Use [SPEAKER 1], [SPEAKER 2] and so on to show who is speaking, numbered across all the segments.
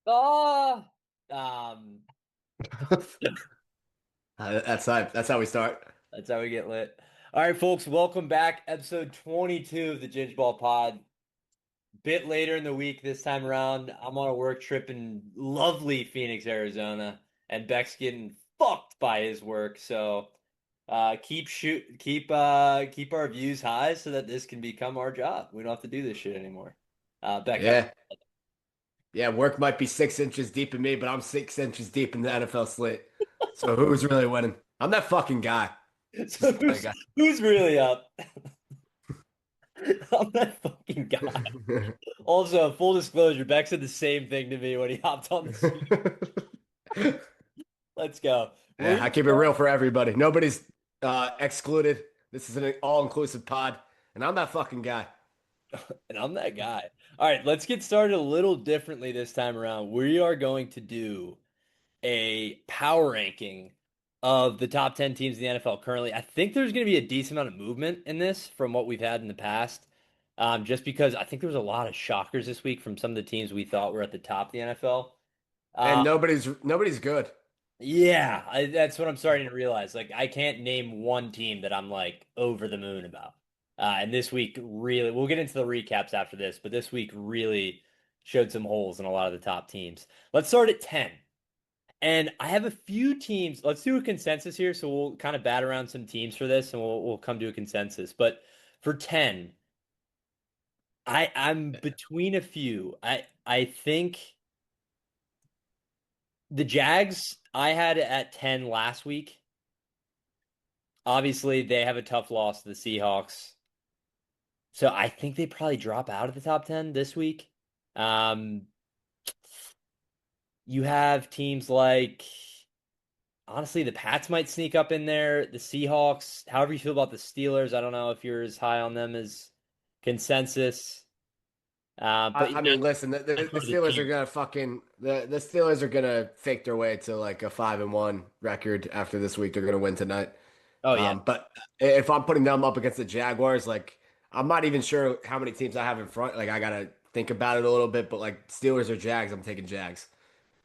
[SPEAKER 1] Oh, um,
[SPEAKER 2] That's how we start.
[SPEAKER 1] that's how we get lit. All right, folks, welcome back. Episode 22 of the Ginge Ball Pod. Bit later in the week this time around. I'm on a work trip in lovely Phoenix, Arizona, and Beck's getting fucked by his work. So, keep our views high so that this can become our job. We don't have to do this shit anymore. Beck, how?
[SPEAKER 2] Yeah, yeah. Work might be 6 inches deep in me, but I'm 6 inches deep in the NFL slate. So who's really winning? I'm that fucking guy.
[SPEAKER 1] So
[SPEAKER 2] Just that
[SPEAKER 1] who's really up? I'm that fucking guy.
[SPEAKER 2] guy.
[SPEAKER 1] Also, full disclosure, Beck said the same thing to me when he hopped on the scene. Let's go. We're
[SPEAKER 2] Yeah,
[SPEAKER 1] gonna
[SPEAKER 2] I keep it
[SPEAKER 1] start,
[SPEAKER 2] real for everybody. Nobody's excluded. This is an all-inclusive pod, and I'm that fucking guy.
[SPEAKER 1] and I'm that guy. All right, let's get started a little differently this time around. We are going to do a power ranking of the top 10 teams in the NFL currently. I think there's going to be a decent amount of movement in this from what we've had in the past. Just because I think there was a lot of shockers this week from some of the teams we thought were at the top of the NFL.
[SPEAKER 2] And nobody's good.
[SPEAKER 1] Yeah, that's what I'm starting to realize. Like, I can't name one team that I'm like over the moon about. And this week really, we'll get into the recaps after this, but this week really showed some holes in a lot of the top teams. Let's start at 10. And I have a few teams. Let's do a consensus here. So we'll kind of bat around some teams for this and we'll come to a consensus. But for 10, I'm between a few. I think the Jags I had at 10 last week. Obviously, they have a tough loss to the Seahawks. So I think they probably drop out of the top 10 this week. Um, you have teams like, honestly, the Pats might sneak up in there. The Seahawks, however you feel about the Steelers, I don't know if you're as high on them as consensus. But
[SPEAKER 2] I
[SPEAKER 1] yeah,
[SPEAKER 2] mean, listen,
[SPEAKER 1] that's
[SPEAKER 2] the
[SPEAKER 1] sort of the
[SPEAKER 2] Steelers are
[SPEAKER 1] team.
[SPEAKER 2] gonna the Steelers are gonna fake their way to like a 5-1 record after this week. They're gonna win tonight.
[SPEAKER 1] Oh, yeah.
[SPEAKER 2] But if I'm putting them up against the Jaguars, like I'm not even sure how many teams I have in front. Like I gotta think about it a little bit. But like Steelers or Jags, I'm taking Jags,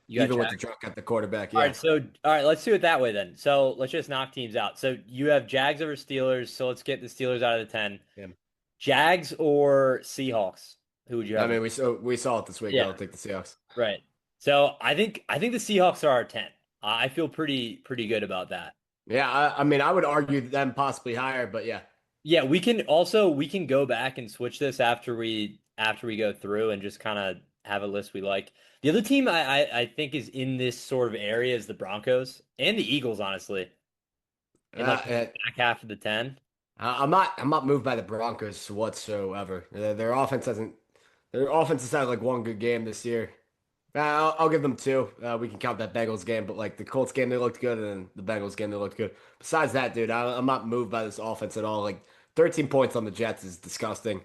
[SPEAKER 1] You got
[SPEAKER 2] even with the
[SPEAKER 1] Jags.
[SPEAKER 2] drunk at the quarterback.
[SPEAKER 1] All right,
[SPEAKER 2] Yeah,
[SPEAKER 1] all right, let's do it that way then. So let's just knock teams out. So you have Jags over Steelers, so let's get the Steelers out of the 10.
[SPEAKER 2] yeah.
[SPEAKER 1] Jags or Seahawks? Who would you
[SPEAKER 2] I
[SPEAKER 1] have?
[SPEAKER 2] mean, we saw it this week.
[SPEAKER 1] Yeah,
[SPEAKER 2] I'll take the Seahawks.
[SPEAKER 1] right. So I think the Seahawks are our 10. I feel pretty good about that.
[SPEAKER 2] Yeah, I mean, I would argue them possibly higher, but yeah.
[SPEAKER 1] Yeah, we can go back and switch this after we go through and just kind of have a list we like. The other team I think is in this sort of area is the Broncos and the Eagles, honestly, in like
[SPEAKER 2] Uh,
[SPEAKER 1] the
[SPEAKER 2] uh,
[SPEAKER 1] back half of the 10.
[SPEAKER 2] I'm not moved by the Broncos whatsoever. Their offense has had like one good game this year. I'll give them two. We can count that Bengals game, but like the Colts game, they looked good, and then the Bengals game, they looked good. Besides that, dude, I'm not moved by this offense at all. Like 13 points on the Jets is disgusting,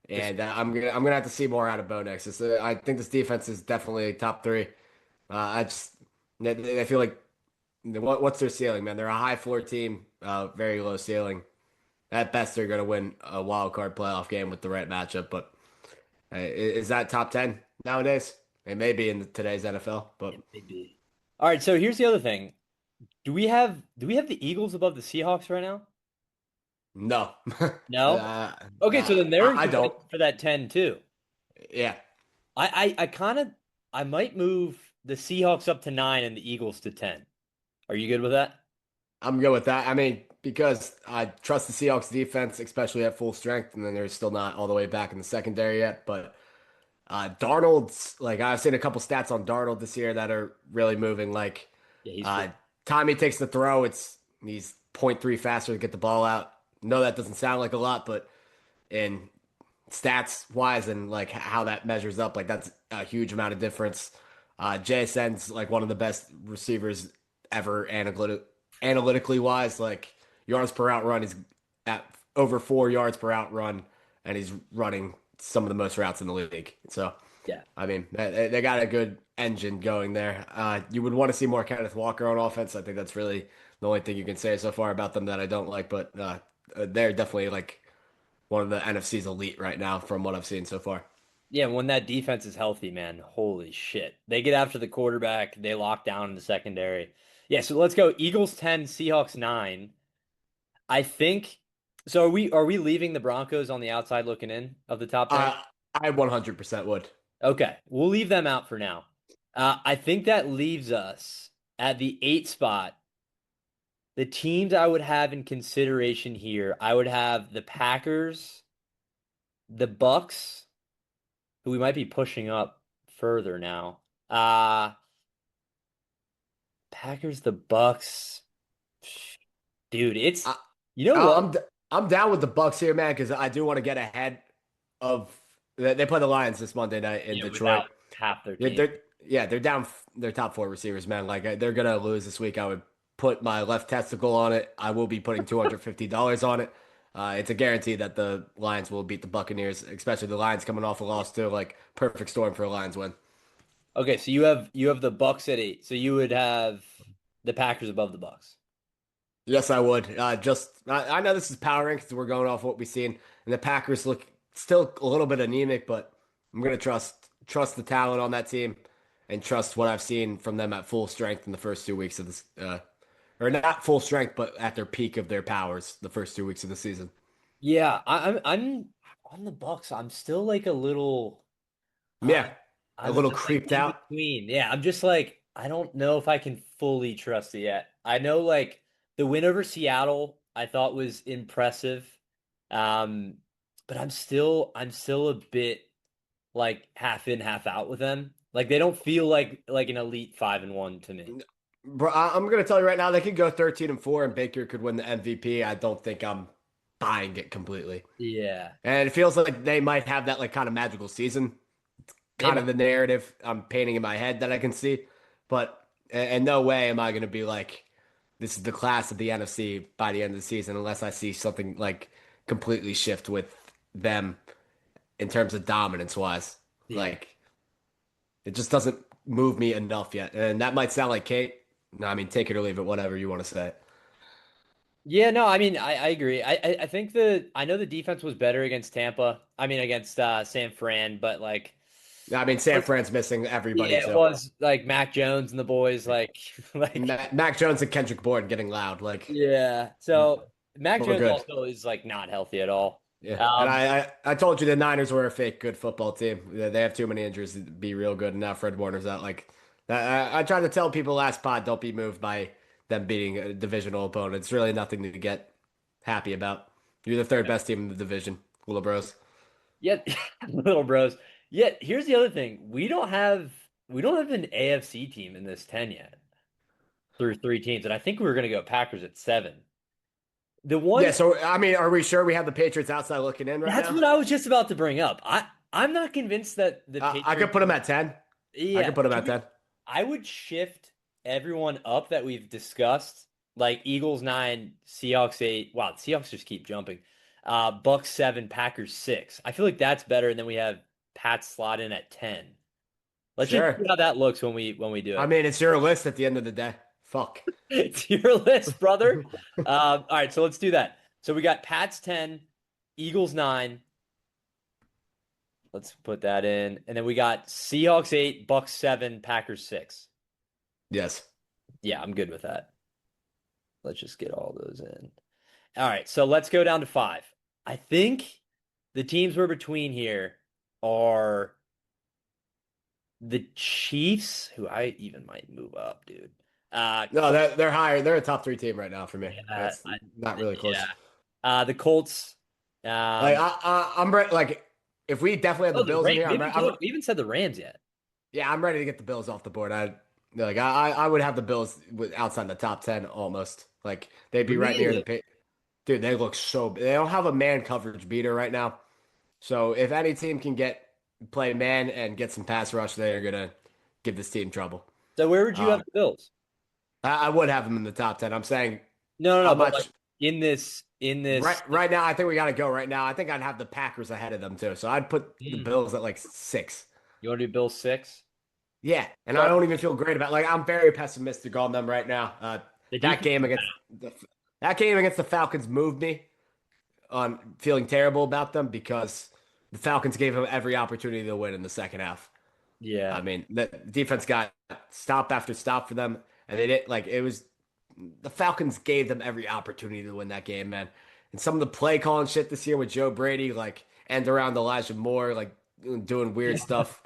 [SPEAKER 1] This
[SPEAKER 2] and I'm gonna have to see more out of Bo next. I think this defense is definitely top three. I just I feel like what's their ceiling, man? They're a high floor team, very low ceiling. At best, they're gonna win a wild card playoff game with the right matchup, but. Is that top 10 nowadays? It may be in today's NFL, but
[SPEAKER 1] it may be. All right, so here's the other thing. Do we have the Eagles above the Seahawks right now?
[SPEAKER 2] no.
[SPEAKER 1] No? Okay, so then they're in
[SPEAKER 2] I don't.
[SPEAKER 1] contention for that 10 too.
[SPEAKER 2] Yeah,
[SPEAKER 1] I kind of I might move the Seahawks up to 9 and the Eagles to 10. Are you good with that?
[SPEAKER 2] I'm good with that. I mean, because I trust the Seahawks defense, especially at full strength, and then they're still not all the way back in the secondary yet. But Darnold's, like, I've seen a couple stats on Darnold this year that are really moving. Like,
[SPEAKER 1] Yeah, he's
[SPEAKER 2] uh,
[SPEAKER 1] good.
[SPEAKER 2] time he takes the throw, he's point 0.3 faster to get the ball out. No, that doesn't sound like a lot, but in stats wise and like how that measures up, like that's a huge amount of difference. JSN's like one of the best receivers ever analytically wise. Like yards per out run, he's at over 4 yards per out run, and he's running some of the most routes in the league. So,
[SPEAKER 1] Yeah.
[SPEAKER 2] I mean, they got a good engine going there. You would want to see more Kenneth Walker on offense. I think that's really the only thing you can say so far about them that I don't like, but they're definitely like one of the NFC's elite right now from what I've seen so far.
[SPEAKER 1] Yeah, when that defense is healthy, man, holy shit. They get after the quarterback, they lock down in the secondary. Yeah, so let's go. Eagles 10, Seahawks 9. I think so are we leaving the Broncos on the outside looking in of the top 10?
[SPEAKER 2] I 100% would.
[SPEAKER 1] Okay, we'll leave them out for now. I think that leaves us at the 8 spot. The teams I would have in consideration here, I would have the Packers, the Bucks, who we might be pushing up further now. Uh Packers, the Bucks. Dude, it's
[SPEAKER 2] I,
[SPEAKER 1] you know what?
[SPEAKER 2] I'm I'm down with the Bucks here, man, because I do want to get ahead of. They play the Lions this Monday night in
[SPEAKER 1] Yeah,
[SPEAKER 2] Detroit.
[SPEAKER 1] without half their
[SPEAKER 2] Yeah,
[SPEAKER 1] team.
[SPEAKER 2] they're down their top four receivers, man. Like they're gonna lose this week. I would put my left testicle on it. I will be putting $250 on it. It's a guarantee that the Lions will beat the Buccaneers, especially the Lions coming off a loss too. Like perfect storm for a Lions win.
[SPEAKER 1] Okay, so you have the Bucks at 8. So you would have the Packers above the Bucks.
[SPEAKER 2] Yes, I would. I know this is power rankings. We're going off what we've seen, and the Packers look still a little bit anemic, but I'm gonna trust the talent on that team, and trust what I've seen from them at full strength in the first 2 weeks of this, or not full strength, but at their peak of their powers the first 2 weeks of the season.
[SPEAKER 1] Yeah, I'm on the Bucks. I'm still like a little uh,
[SPEAKER 2] Yeah, a
[SPEAKER 1] I'm
[SPEAKER 2] little
[SPEAKER 1] just like
[SPEAKER 2] creeped
[SPEAKER 1] in
[SPEAKER 2] out.
[SPEAKER 1] between. Yeah, I'm just like I don't know if I can fully trust it yet. I know like the win over Seattle I thought was impressive. Um, but I'm still a bit like half in, half out with them. Like they don't feel like an elite 5-1 to me.
[SPEAKER 2] Bro, I'm gonna tell you right now, they could go 13-4, and Baker could win the MVP. I don't think I'm buying it completely.
[SPEAKER 1] Yeah.
[SPEAKER 2] And it feels like they might have that like kind of magical season,
[SPEAKER 1] They
[SPEAKER 2] kind
[SPEAKER 1] might.
[SPEAKER 2] of the narrative I'm painting in my head that I can see. But in no way am I going to be like, this is the class of the NFC by the end of the season, unless I see something like completely shift with them in terms of dominance wise.
[SPEAKER 1] Yeah.
[SPEAKER 2] Like, it just doesn't move me enough yet. And that might sound like Kate. No, I mean, take it or leave it, whatever you want to say.
[SPEAKER 1] Yeah, no, I mean I agree. I think I know the defense was better against Tampa. I mean against San Fran, but like
[SPEAKER 2] I mean, San Fran's missing everybody
[SPEAKER 1] yeah, it
[SPEAKER 2] too.
[SPEAKER 1] was like Mac Jones and the boys like like
[SPEAKER 2] Mac Jones and Kendrick Bourne getting loud. Like,
[SPEAKER 1] yeah. So Mac
[SPEAKER 2] we're
[SPEAKER 1] Jones
[SPEAKER 2] good.
[SPEAKER 1] also is like not healthy at all.
[SPEAKER 2] Yeah, and
[SPEAKER 1] Um
[SPEAKER 2] I told you the Niners were a fake good football team. They have too many injuries to be real good, and now Fred Warner's out. Like I tried to tell people last pod, don't be moved by them beating a divisional opponent. It's really nothing to get happy about. You're the third best team in the division, Little Bros.
[SPEAKER 1] yet little bros. Yet here's the other thing. We don't have an AFC team in this 10 yet through 3 teams, and I think we were gonna go Packers at 7. The
[SPEAKER 2] Yeah,
[SPEAKER 1] one
[SPEAKER 2] so I mean, are we sure we have the Patriots outside looking in right
[SPEAKER 1] That's
[SPEAKER 2] now?
[SPEAKER 1] what I was just about to bring up. I'm not convinced that the
[SPEAKER 2] I could
[SPEAKER 1] Patriots.
[SPEAKER 2] put them at 10. I
[SPEAKER 1] Yeah,
[SPEAKER 2] could put them at 10.
[SPEAKER 1] I would shift everyone up that we've discussed, like Eagles 9, Seahawks 8. Wow, the Seahawks just keep jumping. Bucks 7, Packers 6. I feel like that's better, and then we have Pat slot in at 10. Let's just see
[SPEAKER 2] Sure.
[SPEAKER 1] how that looks when we do
[SPEAKER 2] I
[SPEAKER 1] it.
[SPEAKER 2] mean, it's your list at the end of the day. Fuck.
[SPEAKER 1] It's your list, brother. All right, so let's do that. So we got Pats 10, Eagles 9. Let's put that in. And then we got Seahawks 8, Bucks 7, Packers 6.
[SPEAKER 2] Yes.
[SPEAKER 1] Yeah, I'm good with that. Let's just get all those in. All right, so let's go down to 5. I think the teams we're between here are the Chiefs, who I even might move up, dude.
[SPEAKER 2] No,
[SPEAKER 1] Colts,
[SPEAKER 2] they're higher. They're a top three team right now for me.
[SPEAKER 1] yeah,
[SPEAKER 2] That's not really
[SPEAKER 1] yeah.
[SPEAKER 2] close.
[SPEAKER 1] The Colts.
[SPEAKER 2] Like
[SPEAKER 1] Um,
[SPEAKER 2] I'm ready. Like if we definitely have the
[SPEAKER 1] oh, the
[SPEAKER 2] Bills in
[SPEAKER 1] Rams.
[SPEAKER 2] here,
[SPEAKER 1] We haven't said the Rams yet.
[SPEAKER 2] yeah, I'm ready to get the Bills off the board. I would have the Bills outside the top 10 almost. Like they'd be right near the
[SPEAKER 1] Really?
[SPEAKER 2] pit. Dude, they look so. They don't have a man coverage beater right now. So if any team can play man and get some pass rush, they're gonna give this team trouble.
[SPEAKER 1] So where would you have
[SPEAKER 2] Um,
[SPEAKER 1] the Bills?
[SPEAKER 2] I would have them in the top 10. I'm saying
[SPEAKER 1] No, no, no.
[SPEAKER 2] I'm
[SPEAKER 1] But
[SPEAKER 2] not.
[SPEAKER 1] like in this.
[SPEAKER 2] Right now, I think we got to go right now. I think I'd have the Packers ahead of them too. So I'd put the
[SPEAKER 1] Hmm.
[SPEAKER 2] Bills at like 6.
[SPEAKER 1] You want to do Bill 6?
[SPEAKER 2] Yeah, and I
[SPEAKER 1] So
[SPEAKER 2] don't even feel great about like I'm very pessimistic on them right now.
[SPEAKER 1] the
[SPEAKER 2] That
[SPEAKER 1] defense
[SPEAKER 2] game
[SPEAKER 1] is
[SPEAKER 2] against the that game against the Falcons moved me on feeling terrible about them because the Falcons gave him every opportunity to win in the second half. I
[SPEAKER 1] Yeah.
[SPEAKER 2] mean, the defense got stop after stop for them, and they didn't like it was the Falcons gave them every opportunity to win that game, man. And some of the play calling shit this year with Joe Brady, like and around Elijah Moore, like doing weird stuff.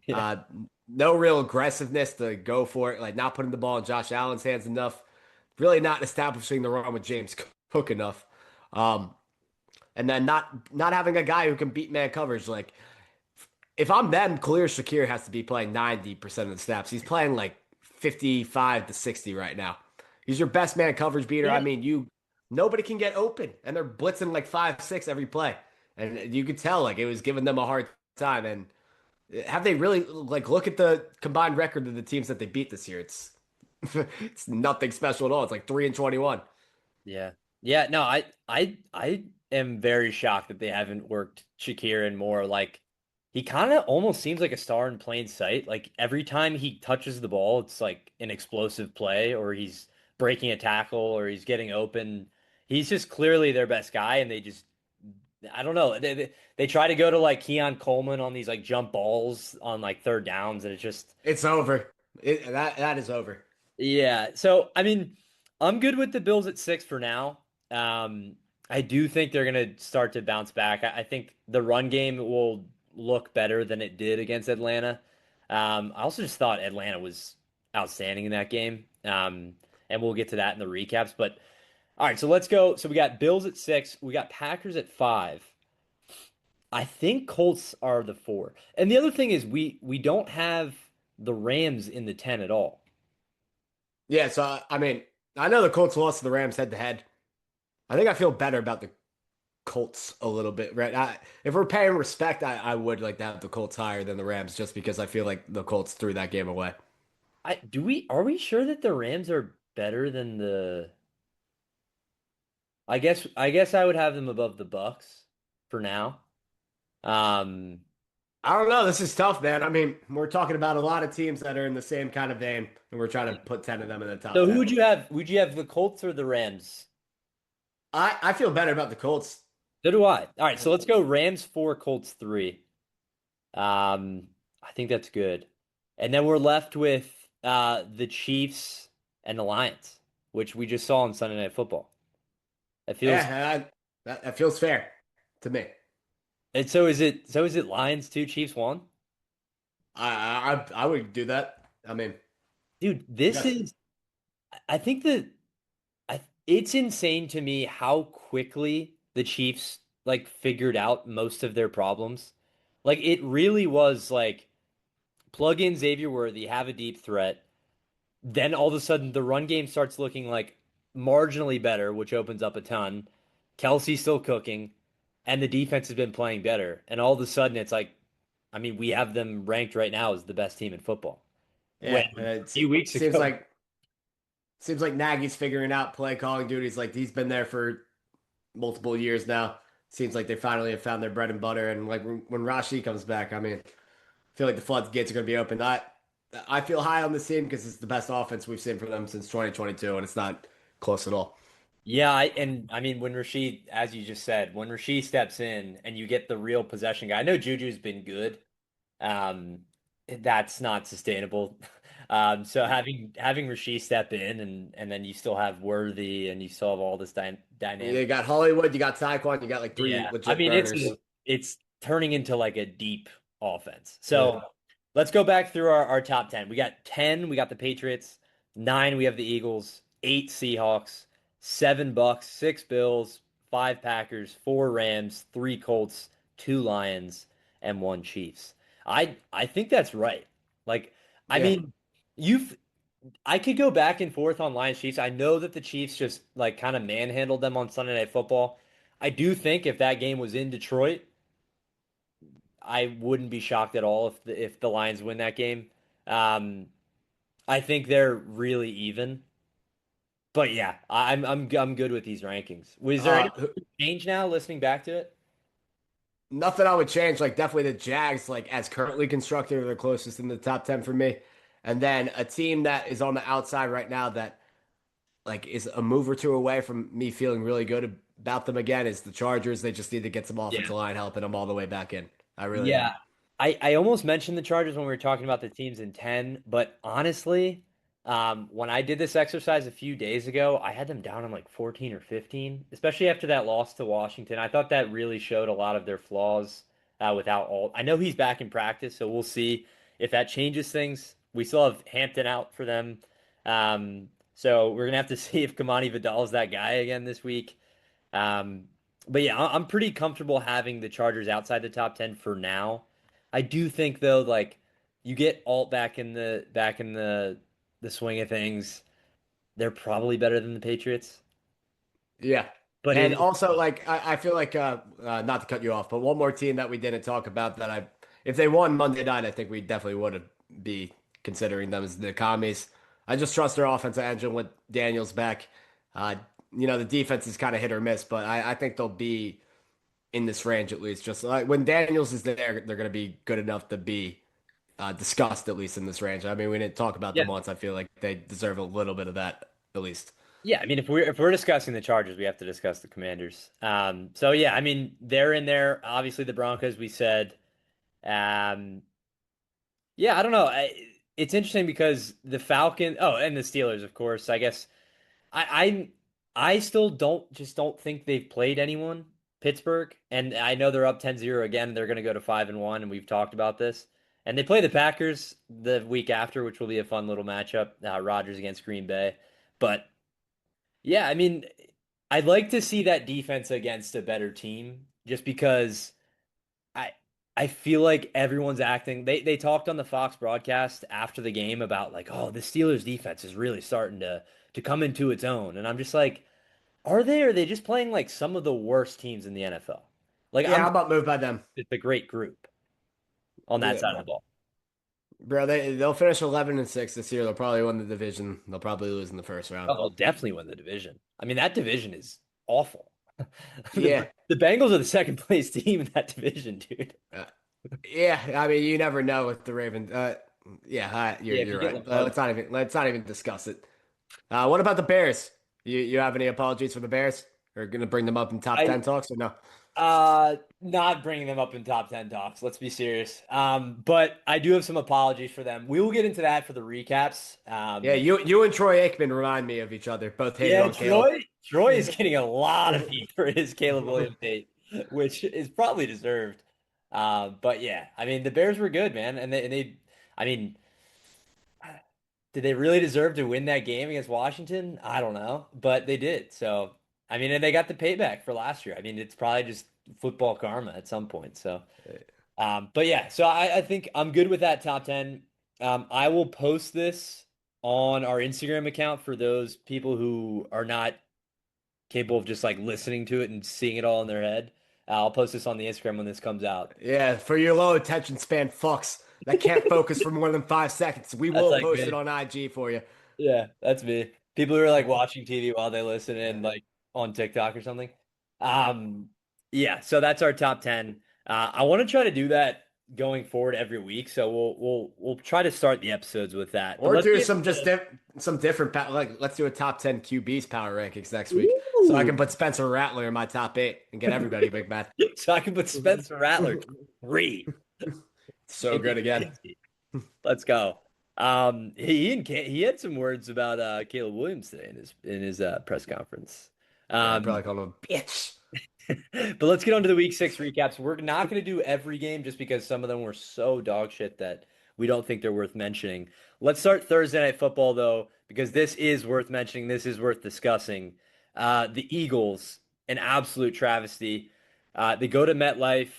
[SPEAKER 1] Yeah.
[SPEAKER 2] Uh, no real aggressiveness to go for it, like not putting the ball in Josh Allen's hands enough, really not establishing the run with James Cook enough. Um, and then not having a guy who can beat man coverage. Like if I'm them, Khalil Shakir has to be playing 90% of the snaps. He's playing like 55 to 60 right now. He's your best man coverage beater. I
[SPEAKER 1] Yeah.
[SPEAKER 2] mean, you nobody can get open, and they're blitzing like 5, 6 every play, and you could tell like it was giving them a hard time. And have they really like look at the combined record of the teams that they beat this year? It's it's nothing special at all. It's like 3-21.
[SPEAKER 1] Yeah. Yeah. No, I am very shocked that they haven't worked Shakir in more. Like he kind of almost seems like a star in plain sight. Like every time he touches the ball, it's like an explosive play, or he's breaking a tackle, or he's getting open. He's just clearly their best guy, and they just I don't know. They try to go to like Keon Coleman on these like jump balls on like third downs, and it's just
[SPEAKER 2] It's over. That is over.
[SPEAKER 1] yeah. So, I mean, I'm good with the Bills at 6 for now. Um, I do think they're going to start to bounce back. I think the run game will look better than it did against Atlanta. I also just thought Atlanta was outstanding in that game. And we'll get to that in the recaps. But all right, so let's go. So we got Bills at 6, we got Packers at 5. I think Colts are the 4. And the other thing is we don't have the Rams in the 10 at all.
[SPEAKER 2] Yeah, so I mean, I know the Colts lost to the Rams head to head. I think I feel better about the Colts a little bit, right? If we're paying respect, I would like to have the Colts higher than the Rams just because I feel like the Colts threw that game away.
[SPEAKER 1] Are we sure that the Rams are better than the I guess I would have them above the Bucks for now. Um
[SPEAKER 2] I don't know. This is tough, man. I mean, we're talking about a lot of teams that are in the same kind of vein, and we're trying to put 10 of them in the top
[SPEAKER 1] so who
[SPEAKER 2] 10.
[SPEAKER 1] would you have? Would you have the Colts or the Rams?
[SPEAKER 2] I feel better about the Colts.
[SPEAKER 1] So do I. All right, so let's go Rams 4, Colts 3. I think that's good. And then we're left with the Chiefs and the Lions, which we just saw on Sunday Night Football. It feels
[SPEAKER 2] Yeah, that feels fair to me.
[SPEAKER 1] and so is it Lions 2, Chiefs 1?
[SPEAKER 2] I would do that. I mean,
[SPEAKER 1] Dude, this
[SPEAKER 2] yes.
[SPEAKER 1] is I think that it's insane to me how quickly the Chiefs like figured out most of their problems. Like it really was like plug in Xavier Worthy, have a deep threat. Then all of a sudden the run game starts looking like marginally better, which opens up a ton. Kelsey's still cooking, and the defense has been playing better. And all of a sudden it's like, I mean, we have them ranked right now as the best team in football. When
[SPEAKER 2] Yeah,
[SPEAKER 1] a few weeks
[SPEAKER 2] seems
[SPEAKER 1] ago,
[SPEAKER 2] like Nagy's figuring out play calling duties. Like he's been there for multiple years now. Seems like they finally have found their bread and butter. And like when Rashi comes back, I mean, I feel like the floodgates are going to be opened. I feel high on this team because it's the best offense we've seen from them since 2022, and it's not close at all.
[SPEAKER 1] yeah, and I mean when Rasheed, as you just said, when Rasheed steps in and you get the real possession guy. I know Juju's been good. Um, that's not sustainable. So having Rasheed step in and then you still have Worthy and you still have all this dynamic.
[SPEAKER 2] You got Hollywood, you got Taekwon, you got like three
[SPEAKER 1] Yeah, I
[SPEAKER 2] legit
[SPEAKER 1] mean
[SPEAKER 2] burners.
[SPEAKER 1] it's turning into like a deep offense.
[SPEAKER 2] Yeah,
[SPEAKER 1] So let's go back through our top 10. We got 10, we got the Patriots. 9, we have the Eagles. 8, Seahawks. 7, Bucks. 6, Bills. 5, Packers. 4, Rams. 3, Colts. 2, Lions, and 1, Chiefs. I think that's right. Like, I
[SPEAKER 2] yeah.
[SPEAKER 1] mean, you've I could go back and forth on Lions Chiefs. I know that the Chiefs just like kind of manhandled them on Sunday Night Football. I do think if that game was in Detroit, I wouldn't be shocked at all if the Lions win that game. Um, I think they're really even. But yeah, I'm good with these rankings. Was there any
[SPEAKER 2] Uh,
[SPEAKER 1] change now listening back to it?
[SPEAKER 2] Nothing I would change. Like definitely the Jags, like as currently constructed, are the closest in the top 10 for me. And then a team that is on the outside right now that like is a move or two away from me feeling really good about them again is the Chargers. They just need to get some
[SPEAKER 1] Yeah.
[SPEAKER 2] offensive line help, and I'm all the way back in. I really am.
[SPEAKER 1] Yeah. I almost mentioned the Chargers when we were talking about the teams in 10, but honestly, when I did this exercise a few days ago, I had them down in like 14 or 15, especially after that loss to Washington. I thought that really showed a lot of their flaws without all. I know he's back in practice, so we'll see if that changes things. We still have Hampton out for them. So we're gonna have to see if Kamani Vidal is that guy again this week. Um, but yeah, I'm pretty comfortable having the Chargers outside the top 10 for now. I do think though, like you get Alt back in the swing of things, they're probably better than the Patriots.
[SPEAKER 2] Yeah.
[SPEAKER 1] But
[SPEAKER 2] And
[SPEAKER 1] it is
[SPEAKER 2] also, like, I feel like, not to cut you off, but one more team that we didn't talk about that if they won Monday night, I think we definitely would be considering them as the commies. I just trust their offensive engine with Daniels back. Uh, the defense is kind of hit or miss, but I think they'll be in this range at least. Just like when Daniels is there, they're going to be good enough to be discussed at least in this range. I mean, we didn't talk about
[SPEAKER 1] yeah.
[SPEAKER 2] them once. I feel like they deserve a little bit of that at least.
[SPEAKER 1] Yeah, I mean if we're discussing the Chargers, we have to discuss the Commanders. So yeah, I mean they're in there. Obviously the Broncos we said. Um yeah, I don't know. It's interesting because the Falcon, oh, and the Steelers, of course. I guess I I still don't think they've played anyone, Pittsburgh, and I know they're up 10-0 again. They're going to go to 5-1, and we've talked about this. And they play the Packers the week after, which will be a fun little matchup. Rodgers against Green Bay. But yeah, I mean, I'd like to see that defense against a better team just because I I feel like everyone's acting. They talked on the Fox broadcast after the game about like, oh, the Steelers defense is really starting to come into its own. And I'm just like, are they or are they just playing like some of the worst teams in the NFL? Like
[SPEAKER 2] Yeah,
[SPEAKER 1] I'm
[SPEAKER 2] how about moved by them?
[SPEAKER 1] it's a great group on that
[SPEAKER 2] Yeah,
[SPEAKER 1] side of the ball.
[SPEAKER 2] bro, they'll finish 11-6 this year. They'll probably win the division. They'll probably lose in the first round.
[SPEAKER 1] Oh, they'll definitely win the division. I mean, that division is awful. The
[SPEAKER 2] Yeah,
[SPEAKER 1] the Bengals are the second place team in that division, dude.
[SPEAKER 2] uh, yeah. I mean, you never know with the Ravens. Yeah,
[SPEAKER 1] Yeah, if you
[SPEAKER 2] you're
[SPEAKER 1] get
[SPEAKER 2] right.
[SPEAKER 1] Lamar.
[SPEAKER 2] Let's not even discuss it. What about the Bears? You have any apologies for the Bears? Or gonna bring them up in top
[SPEAKER 1] I
[SPEAKER 2] 10 talks or no?
[SPEAKER 1] Not bringing them up in top 10 talks. Let's be serious. But I do have some apologies for them. We will get into that for the recaps.
[SPEAKER 2] Yeah, you and Troy Aikman remind me of each other. Both hated
[SPEAKER 1] Yeah,
[SPEAKER 2] on Caleb.
[SPEAKER 1] Troy is getting a lot of heat for his Caleb Williams date, which is probably deserved. But yeah, I mean the Bears were good, man, and they, I mean, did they really deserve to win that game against Washington? I don't know, but they did. So I mean, and they got the payback for last year. I mean, it's probably just football karma at some point. So. But yeah, so I think I'm good with that top 10. I will post this on our Instagram account for those people who are not capable of just like listening to it and seeing it all in their head. I'll post this on the Instagram when this comes out.
[SPEAKER 2] Yeah, for your low attention span fucks that can't focus for more than 5 seconds, we
[SPEAKER 1] That's
[SPEAKER 2] will
[SPEAKER 1] like
[SPEAKER 2] post it
[SPEAKER 1] me.
[SPEAKER 2] on IG for you.
[SPEAKER 1] Yeah, that's me. People who are like watching TV while they listen in like on TikTok or something. Um, yeah, so that's our top 10. I want to try to do that going forward every week. So we'll try to start the episodes with that. But
[SPEAKER 2] Or
[SPEAKER 1] let's
[SPEAKER 2] do
[SPEAKER 1] get
[SPEAKER 2] some just
[SPEAKER 1] into
[SPEAKER 2] some different like let's do a top 10 QBs power rankings next week. So I
[SPEAKER 1] Ooh.
[SPEAKER 2] can put Spencer Rattler in my top 8 and get everybody big mad.
[SPEAKER 1] So I can put Spencer Rattler 3.
[SPEAKER 2] So
[SPEAKER 1] It'd be
[SPEAKER 2] good again.
[SPEAKER 1] crazy. Let's go. He had some words about Caleb Williams today in his press conference.
[SPEAKER 2] Yeah, I
[SPEAKER 1] Um,
[SPEAKER 2] probably called him a bitch.
[SPEAKER 1] but let's get on to the week 6 recaps. We're not going to do every game just because some of them were so dog shit that we don't think they're worth mentioning. Let's start Thursday Night Football though, because this is worth mentioning. This is worth discussing. The Eagles, an absolute travesty. They go to MetLife.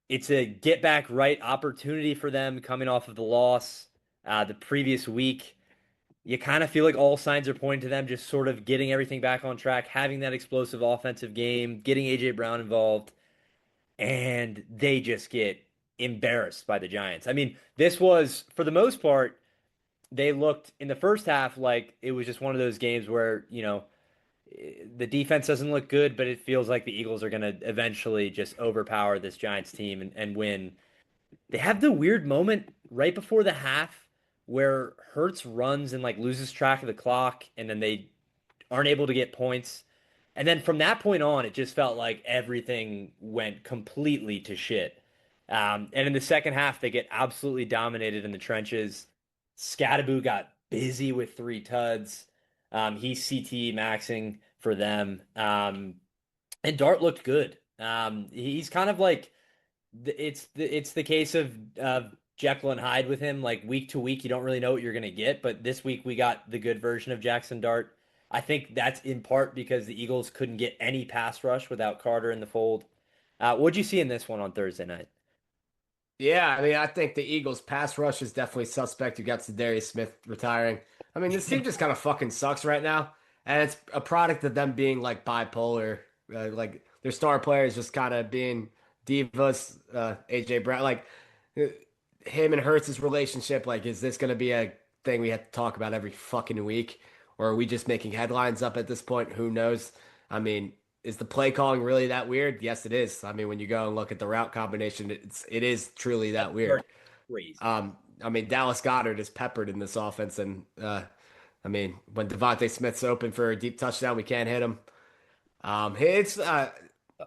[SPEAKER 1] It's a get back right opportunity for them coming off of the loss the previous week. You kind of feel like all signs are pointing to them just sort of getting everything back on track, having that explosive offensive game, getting AJ Brown involved, and they just get embarrassed by the Giants. I mean, this was, for the most part, they looked in the first half like it was just one of those games where, the defense doesn't look good, but it feels like the Eagles are going to eventually just overpower this Giants team and win. They have the weird moment right before the half where Hurts runs and like loses track of the clock, and then they aren't able to get points. And then from that point on, it just felt like everything went completely to shit. And in the second half, they get absolutely dominated in the trenches. Scattaboo got busy with three tuds. He's CT maxing for them. And Dart looked good. He's kind of like it's the case of Jekyll and Hyde with him. Like week to week, you don't really know what you're gonna get. But this week we got the good version of Jackson Dart. I think that's in part because the Eagles couldn't get any pass rush without Carter in the fold. What'd you see in this one on Thursday night?
[SPEAKER 2] Yeah, I mean, I think the Eagles' pass rush is definitely suspect. You got Darius Smith retiring. I mean, this team just kind of fucking sucks right now, and it's a product of them being like bipolar. Like their star players just kind of being divas. AJ Brown, like uh, him and Hurts' relationship. Like, is this going to be a thing we have to talk about every fucking week, or are we just making headlines up at this point? Who knows? I mean, is the play calling really that weird? Yes, it is. I mean, when you go and look at the route combination, it is truly that weird.
[SPEAKER 1] Crazy.
[SPEAKER 2] I mean, Dallas Goedert is peppered in this offense, and I mean, when Devontae Smith's open for a deep touchdown, we can't hit him. It's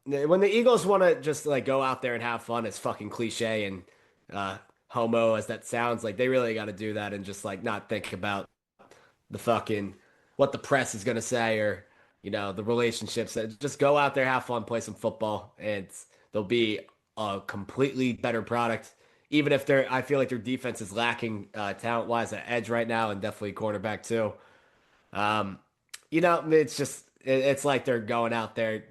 [SPEAKER 2] when the Eagles want to just like go out there and have fun, it's fucking cliche and uh, homo as that sounds. Like they really got to do that and just like not think about the fucking what the press is gonna say or the relationships. Just go out there, have fun, play some football, and they'll be a completely better product. Even if I feel like their defense is lacking talent wise at edge right now, and definitely cornerback too. Um, it's just it's like they're going out there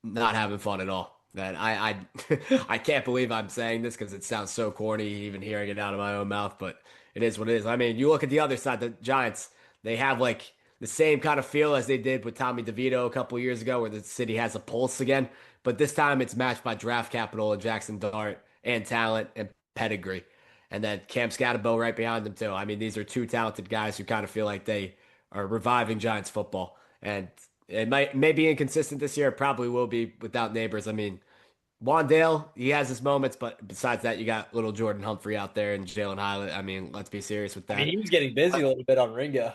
[SPEAKER 2] not having fun at all. That I can't believe I'm saying this because it sounds so corny even hearing it out of my own mouth, but it is what it is. I mean, you look at the other side, the Giants, they have like the same kind of feel as they did with Tommy DeVito a couple years ago, where the city has a pulse again. But this time it's matched by draft capital and Jackson Dart and talent and pedigree. And then Cam Scatterbo right behind them too. I mean, these are two talented guys who kind of feel like they are reviving Giants football. And it may be inconsistent this year. It probably will be without Neighbors. I mean, Wandale, he has his moments, but besides that, you got little Jordan Humphrey out there and Jalen Hylett. I mean, let's be serious with
[SPEAKER 1] I mean,
[SPEAKER 2] that.
[SPEAKER 1] he was getting busy a
[SPEAKER 2] But
[SPEAKER 1] little bit on Ringo.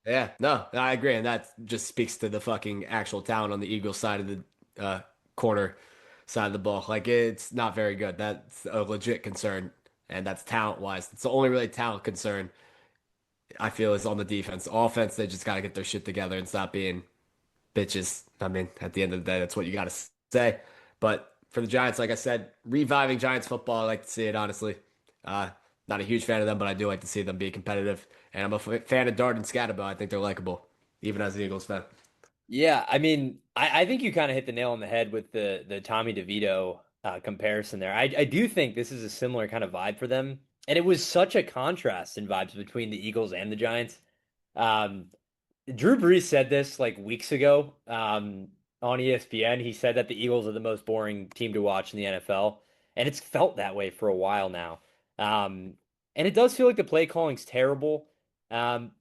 [SPEAKER 2] yeah, no, I agree, and that just speaks to the fucking actual talent on the Eagles side of the corner side of the ball. Like it's not very good. That's a legit concern, and that's talent wise. It's the only really talent concern I feel is on the defense. Offense, they just got to get their shit together and stop being bitches. I mean, at the end of the day, that's what you got to say. But for the Giants, like I said, reviving Giants football, I like to see it, honestly. Uh, Not a huge fan of them, but I do like to see them be competitive. And I'm a fan of Dart and Scatterbo. I think they're likable, even as an Eagles fan.
[SPEAKER 1] Yeah, I mean, I think you kind of hit the nail on the head with the Tommy DeVito comparison there. I do think this is a similar kind of vibe for them, and it was such a contrast in vibes between the Eagles and the Giants. Um, Drew Brees said this like weeks ago on ESPN. He said that the Eagles are the most boring team to watch in the NFL, and it's felt that way for a while now. And it does feel like the play calling's terrible. Um,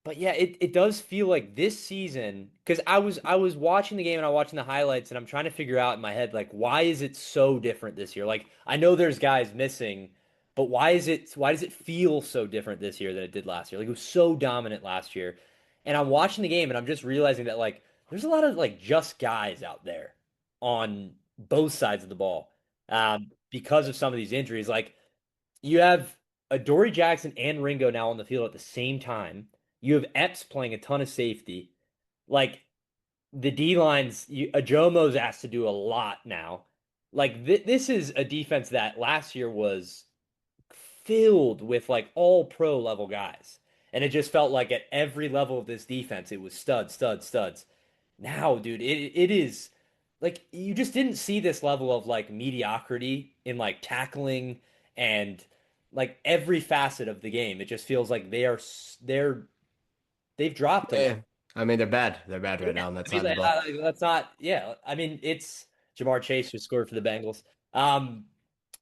[SPEAKER 1] but yeah, it does feel like this season because I was watching the game and I was watching the highlights and I'm trying to figure out in my head like why is it so different this year? Like I know there's guys missing, but why does it feel so different this year than it did last year? Like it was so dominant last year. And I'm watching the game and I'm just realizing that like there's a lot of like just guys out there on both sides of the ball because of some of these injuries. Like you have Adoree Jackson and Ringo now on the field at the same time. You have Epps playing a ton of safety. Like the D lines, Ajomo's asked to do a lot now. Like this is a defense that last year was filled with like all pro level guys. And it just felt like at every level of this defense, it was studs, studs, studs. Now, dude, it is like you just didn't see this level of like mediocrity in like tackling and like every facet of the game. It just feels like they've dropped a level.
[SPEAKER 2] Yeah. I mean, they're bad. They're bad right
[SPEAKER 1] Yeah,
[SPEAKER 2] now on that
[SPEAKER 1] I
[SPEAKER 2] side
[SPEAKER 1] mean
[SPEAKER 2] of the ball.
[SPEAKER 1] that's not. Yeah, I mean it's Jamar Chase who scored for the Bengals.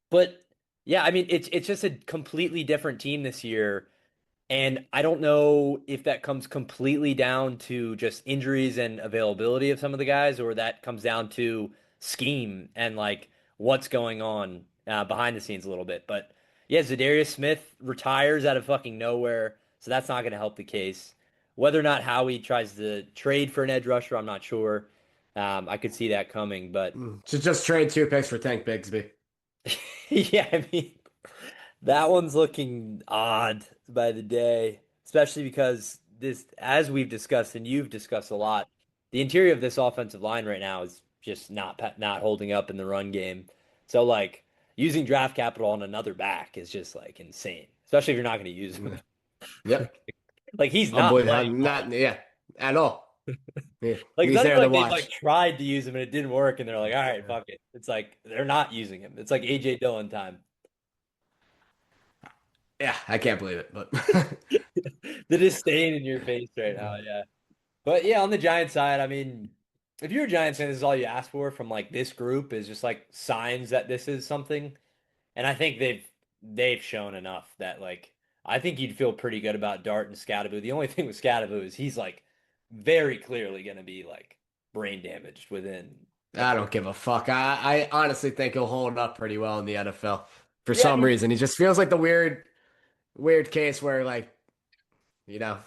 [SPEAKER 1] But yeah, I mean it's just a completely different team this year. And I don't know if that comes completely down to just injuries and availability of some of the guys, or that comes down to scheme and like what's going on behind the scenes a little bit. But yeah, Zadarius Smith retires out of fucking nowhere, so that's not going to help the case. Whether or not Howie tries to trade for an edge rusher, I'm not sure. I could see that coming, but
[SPEAKER 2] Should just trade 2 picks for Tank Bigsby.
[SPEAKER 1] yeah, I mean, that one's looking odd by the day, especially because this, as we've discussed and you've discussed a lot, the interior of this offensive line right now is just not holding up in the run game. So like using draft capital on another back is just like insane, especially if you're not going to use him.
[SPEAKER 2] Yeah. Yep.
[SPEAKER 1] Like he's not
[SPEAKER 2] Unbelievable.
[SPEAKER 1] playing well.
[SPEAKER 2] Not, yeah, at all. Yeah.
[SPEAKER 1] Like it's
[SPEAKER 2] He's
[SPEAKER 1] not even
[SPEAKER 2] there to
[SPEAKER 1] like they've like
[SPEAKER 2] watch.
[SPEAKER 1] tried to use him and it didn't work, and they're like, all right,
[SPEAKER 2] Yeah.
[SPEAKER 1] fuck it. It's like they're not using him. It's like AJ Dillon time.
[SPEAKER 2] Yeah, I can't believe it, but
[SPEAKER 1] The disdain in your face right now, yeah. But yeah, on the Giants side, I mean, if you're a Giants fan, this is all you ask for from like this group is just like signs that this is something. And I think they've shown enough that like I think you'd feel pretty good about Dart and Scatterbo. The only thing with Scatterbo is he's like very clearly going to be like brain damaged within a
[SPEAKER 2] I
[SPEAKER 1] couple.
[SPEAKER 2] don't give a fuck. I honestly think he'll hold up pretty well in the NFL for
[SPEAKER 1] Yeah, I
[SPEAKER 2] some
[SPEAKER 1] mean,
[SPEAKER 2] reason. He just feels like the weird case where like,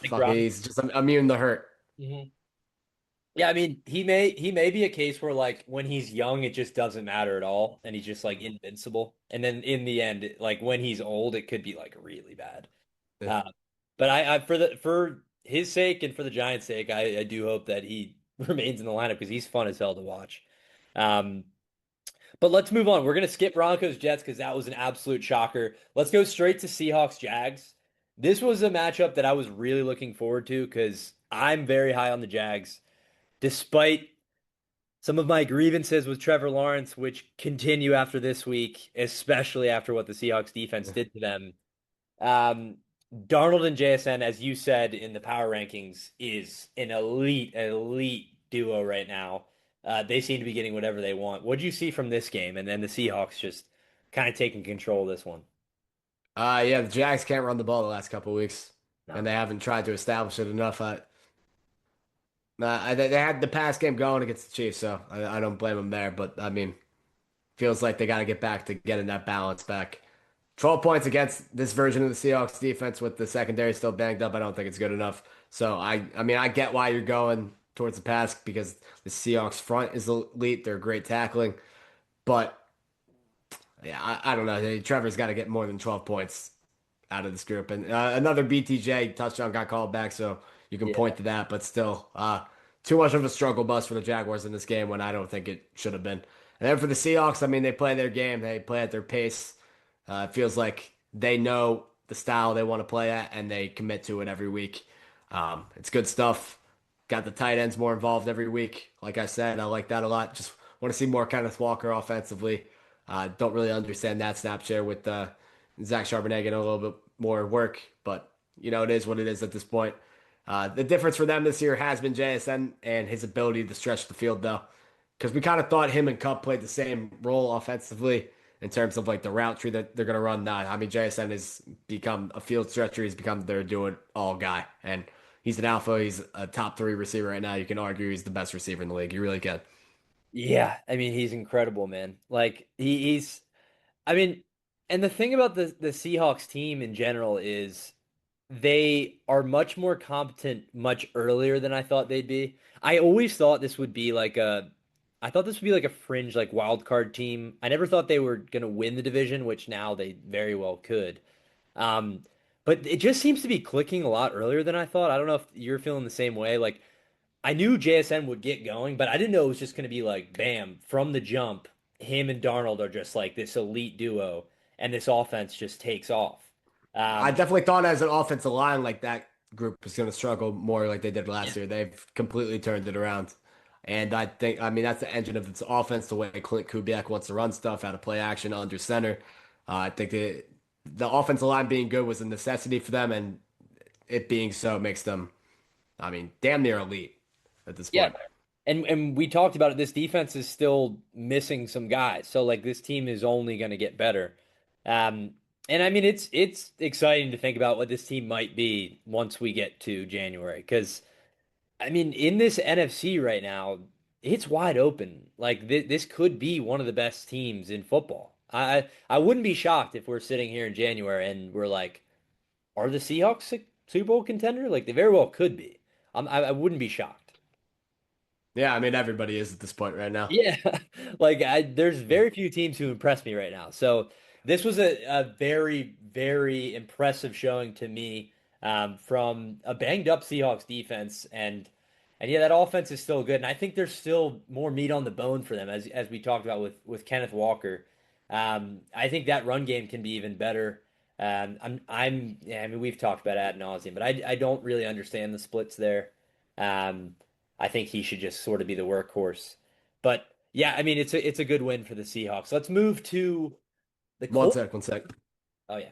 [SPEAKER 1] like
[SPEAKER 2] fuck it,
[SPEAKER 1] Gronk.
[SPEAKER 2] he's just immune to hurt.
[SPEAKER 1] Mhm. Yeah, I mean, he may be a case where like when he's young, it just doesn't matter at all, and he's just like invincible. And then in the end, like when he's old, it could be like really bad. Uh, but I for his sake and for the Giants' sake, I do hope that he remains in the lineup because he's fun as hell to watch. Um, but let's move on. We're gonna skip Broncos Jets because that was an absolute shocker. Let's go straight to Seahawks Jags. This was a matchup that I was really looking forward to because I'm very high on the Jags despite some of my grievances with Trevor Lawrence, which continue after this week, especially after what the Seahawks defense did to them. Um, Darnold and JSN, as you said in the power rankings, is an elite duo right now. They seem to be getting whatever they want. What do you see from this game? And then the Seahawks just kind of taking control of this one.
[SPEAKER 2] Yeah, the Jags can't run the ball the last couple of weeks,
[SPEAKER 1] No.
[SPEAKER 2] and they haven't tried to establish it enough. They had the pass game going against the Chiefs, so I don't blame them there. But I mean, feels like they got to get back to getting that balance back. 12 points against this version of the Seahawks defense with the secondary still banged up. I don't think it's good enough. So I mean, I get why you're going towards the pass because the Seahawks front is elite. They're great tackling, but yeah, I don't know. Trevor's got to get more than 12 points out of this group. And another BTJ touchdown got called back, so you can
[SPEAKER 1] Yeah.
[SPEAKER 2] point to that. But still, too much of a struggle bus for the Jaguars in this game when I don't think it should have been. And then for the Seahawks, I mean, they play their game, they play at their pace. It feels like they know the style they want to play at, and they commit to it every week. It's good stuff. Got the tight ends more involved every week. Like I said, I like that a lot. Just want to see more Kenneth Walker offensively. Don't really understand that snap share with Zach Charbonnet getting a little bit more work, but it is what it is at this point. The difference for them this year has been JSN and his ability to stretch the field, though, because we kind of thought him and Cup played the same role offensively in terms of like the route tree that they're going to run. Now, I mean, JSN has become a field stretcher. He's become their do it all guy, and he's an alpha. He's a top three receiver right now. You can argue he's the best receiver in the league. You really can.
[SPEAKER 1] Yeah, I mean he's incredible, man. Like he's I mean, and the thing about the Seahawks team in general is they are much more competent much earlier than I thought they'd be. I always thought this would be like I thought this would be like a fringe like wild card team. I never thought they were gonna win the division, which now they very well could. Um, but it just seems to be clicking a lot earlier than I thought. I don't know if you're feeling the same way. Like I knew JSN would get going, but I didn't know it was just going to be like, bam, from the jump, him and Darnold are just like this elite duo, and this offense just takes off.
[SPEAKER 2] I
[SPEAKER 1] Um,
[SPEAKER 2] definitely thought as an offensive line, like that group was going to struggle more like they did
[SPEAKER 1] yeah,
[SPEAKER 2] last year. They've completely turned it around. And I mean, that's the engine of its offense, the way Clint Kubiak wants to run stuff out of play action under center. I think the offensive line being good was a necessity for them, and it being so makes them, I mean, damn near elite at this
[SPEAKER 1] yeah.
[SPEAKER 2] point.
[SPEAKER 1] And we talked about it. This defense is still missing some guys, so like this team is only going to get better. Um, and I mean, it's exciting to think about what this team might be once we get to January, because I mean, in this NFC right now, it's wide open. Like this could be one of the best teams in football. I wouldn't be shocked if we're sitting here in January and we're like, are the Seahawks a Super Bowl contender? Like they very well could be. I wouldn't be shocked.
[SPEAKER 2] Yeah, I mean everybody is at this point right now.
[SPEAKER 1] Yeah, there's very few teams who impress me right now. So this was a very, very impressive showing to me from a banged up Seahawks defense, and yeah, that offense is still good, and I think there's still more meat on the bone for them as we talked about with Kenneth Walker. I think that run game can be even better. Yeah, I mean we've talked about ad nauseum, but I don't really understand the splits there. Um, I think he should just sort of be the workhorse. But yeah, I mean it's a good win for the Seahawks. Let's move to the
[SPEAKER 2] One
[SPEAKER 1] Colts.
[SPEAKER 2] sec, one sec.
[SPEAKER 1] Oh yeah,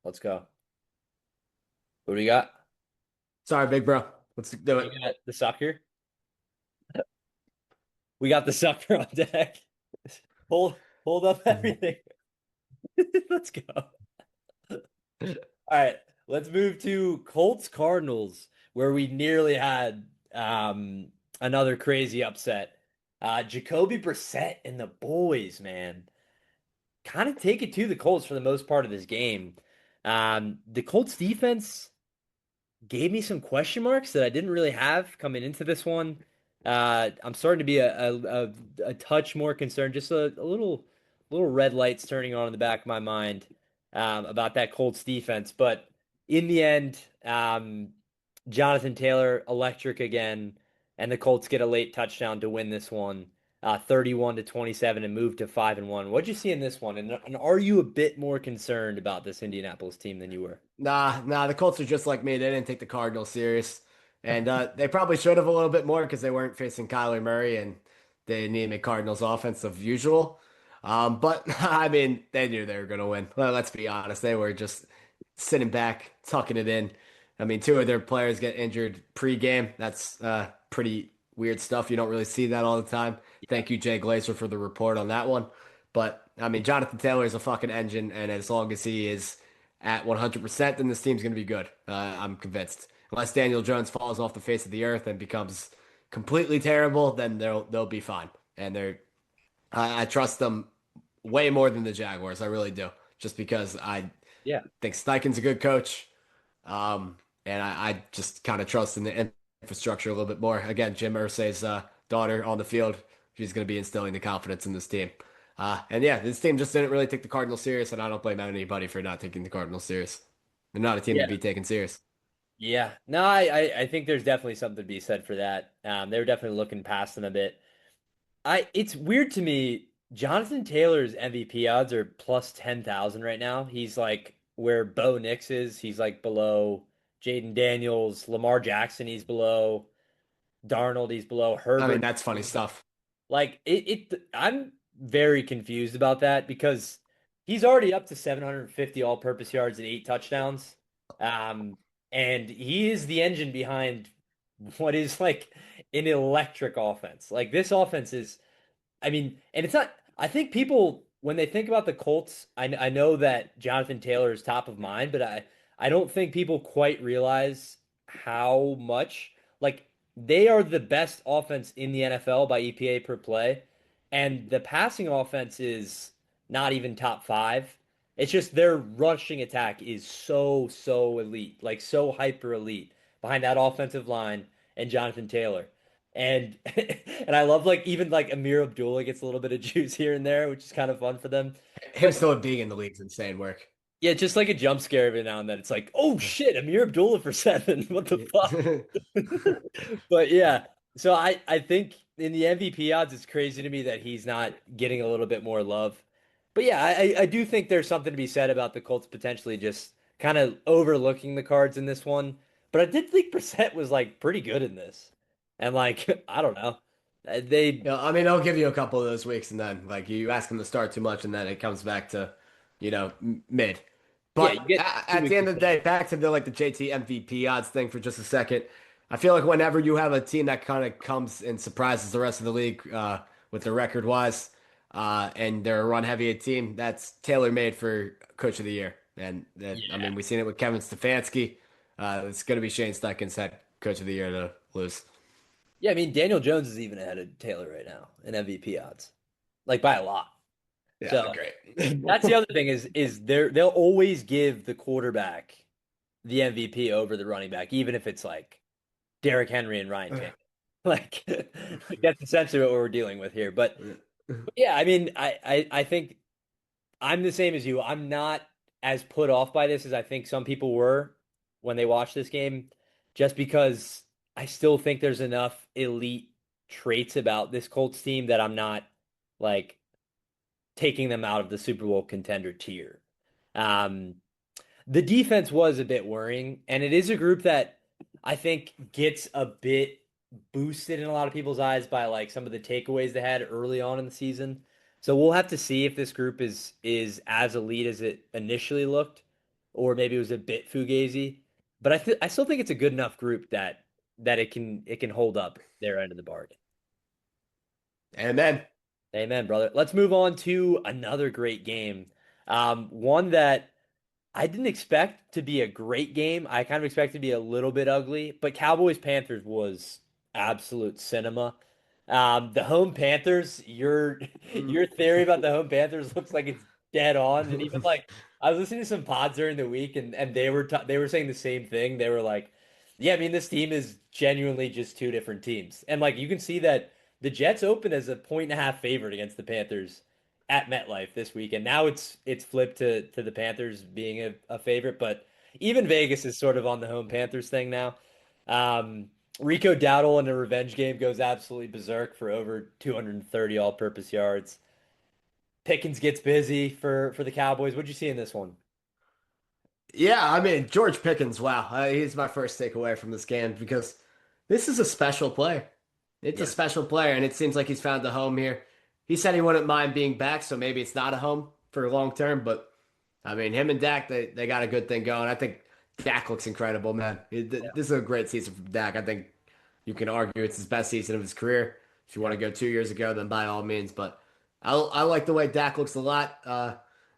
[SPEAKER 1] let's go. What do we got?
[SPEAKER 2] Sorry, big bro. Let's do it.
[SPEAKER 1] You got the sucker. We got the sucker on deck. Hold up everything. Let's go. All right, let's move to Colts Cardinals, where we nearly had another crazy upset. Jacoby Brissett and the boys, man, kind of take it to the Colts for the most part of this game. The Colts defense gave me some question marks that I didn't really have coming into this one. I'm starting to be a touch more concerned, just a little red lights turning on in the back of my mind about that Colts defense. But in the end, Jonathan Taylor electric again, and the Colts get a late touchdown to win this one, 31 to 27, and move to 5-1. What'd you see in this one? And are you a bit more concerned about this Indianapolis team than you were?
[SPEAKER 2] Nah, the Colts are just like me. They didn't take the Cardinals serious. And they probably should have a little bit more because they weren't facing Kyler Murray and they needed a Cardinals offense of usual. But I mean, they knew they were going to win. Well, let's be honest. They were just sitting back, tucking it in. I mean, two of their players get injured pre-game. That's pretty weird stuff. You don't really see that all the time.
[SPEAKER 1] Yeah.
[SPEAKER 2] Thank you, Jay Glazer, for the report on that one. But I mean, Jonathan Taylor is a fucking engine, and as long as he is at 100%, then this team's going to be good. I'm convinced. Unless Daniel Jones falls off the face of the earth and becomes completely terrible, then they'll be fine. And I trust them way more than the Jaguars. I really do, just because I
[SPEAKER 1] Yeah.
[SPEAKER 2] think Steichen's a good coach. And I just kind of trust in the infrastructure a little bit more. Again, Jim Irsay's daughter on the field, she's going to be instilling the confidence in this team. And yeah, this team just didn't really take the Cardinals serious, and I don't blame anybody for not taking the Cardinals serious. They're not a team to
[SPEAKER 1] Yeah.
[SPEAKER 2] be taken serious.
[SPEAKER 1] Yeah. No, I think there's definitely something to be said for that. They were definitely looking past them a bit. It's weird to me. Jonathan Taylor's MVP odds are plus 10,000 right now. He's like where Bo Nix is. He's like below Jaden Daniels, Lamar Jackson. He's below Darnold. He's below
[SPEAKER 2] I mean,
[SPEAKER 1] Herbert.
[SPEAKER 2] that's funny stuff.
[SPEAKER 1] Like I'm very confused about that because he's already up to 750 all-purpose yards and 8 touchdowns. Um, and he is the engine behind what is like an electric offense. Like this offense is I mean, and it's not. I think people when they think about the Colts, I know that Jonathan Taylor is top of mind, but I don't think people quite realize how much like they are the best offense in the NFL by EPA per play, and the passing offense is not even top five. It's just their rushing attack is so elite, like so hyper elite behind that offensive line and Jonathan Taylor. And and I love like even like Amir Abdullah gets a little bit of juice here and there, which is kind of fun for them.
[SPEAKER 2] Him
[SPEAKER 1] But
[SPEAKER 2] still being in the league's insane work.
[SPEAKER 1] yeah, just like a jump scare every now and then. It's like, oh shit, Amir Abdullah for 7. What the fuck? But yeah, so I think in the MVP odds, it's crazy to me that he's not getting a little bit more love. But yeah, I do think there's something to be said about the Colts potentially just kind of overlooking the cards in this one. But I did think Brissett was like pretty good in this, and like I don't know, they
[SPEAKER 2] Yeah, I mean, I'll give you a couple of those weeks, and then like you ask him to start too much, and then it comes back to, mid.
[SPEAKER 1] yeah,
[SPEAKER 2] But
[SPEAKER 1] you get two
[SPEAKER 2] at the
[SPEAKER 1] weeks of
[SPEAKER 2] end of the
[SPEAKER 1] film.
[SPEAKER 2] day, back to the JT MVP odds thing for just a second. I feel like whenever you have a team that kind of comes and surprises the rest of the league with the record wise, and they're a run heavy team, that's tailor made for Coach of the Year. And that I
[SPEAKER 1] Yeah.
[SPEAKER 2] mean, we've seen it with Kevin Stefanski. It's going to be Shane Steichen's head Coach of the Year to lose.
[SPEAKER 1] Yeah, I mean Daniel Jones is even ahead of Taylor right now in MVP odds, like by a lot.
[SPEAKER 2] Yeah,
[SPEAKER 1] So
[SPEAKER 2] great.
[SPEAKER 1] that's the other thing is they'll always give the quarterback the MVP over the running back, even if it's like Derrick Henry and Ryan Tannehill. Like, like that's essentially what we're dealing with here. But yeah, I mean, I think I'm the same as you. I'm not as put off by this as I think some people were when they watched this game, just because I still think there's enough elite traits about this Colts team that I'm not like taking them out of the Super Bowl contender tier. Um, the defense was a bit worrying, and it is a group that I think gets a bit boosted in a lot of people's eyes by like some of the takeaways they had early on in the season. So we'll have to see if this group is as elite as it initially looked, or maybe it was a bit fugazi. But I still think it's a good enough group that it can hold up their end of the bargain.
[SPEAKER 2] And then,
[SPEAKER 1] Amen, brother. Let's move on to another great game. One that I didn't expect to be a great game. I kind of expected to be a little bit ugly, but Cowboys Panthers was absolute cinema. The home Panthers, your
[SPEAKER 2] mm.
[SPEAKER 1] your theory about the home Panthers looks like it's dead on. And even like I was listening to some pods during the week, and they were saying the same thing. They were like, "Yeah, I mean, this team is genuinely just two different teams." And like you can see that the Jets opened as a 1.5 favorite against the Panthers at MetLife this week, and now it's flipped to the Panthers being a favorite, but even Vegas is sort of on the home Panthers thing now. Um, Rico Dowdle in a revenge game goes absolutely berserk for over 230 all-purpose yards. Pickens gets busy for the Cowboys. What'd you see in this one?
[SPEAKER 2] Yeah, I mean, George Pickens, wow. He's my first takeaway from this game because this is a special player. It's a
[SPEAKER 1] Yeah.
[SPEAKER 2] special player, and it seems like he's found a home here. He said he wouldn't mind being back, so maybe it's not a home for long term, but I mean, him and Dak, they got a good thing going. I think Dak looks incredible, man. This is a great season from Dak. I think you can argue it's his best season of his career. If you want
[SPEAKER 1] Yeah.
[SPEAKER 2] to go 2 years ago, then by all means. But I like the way Dak looks a lot.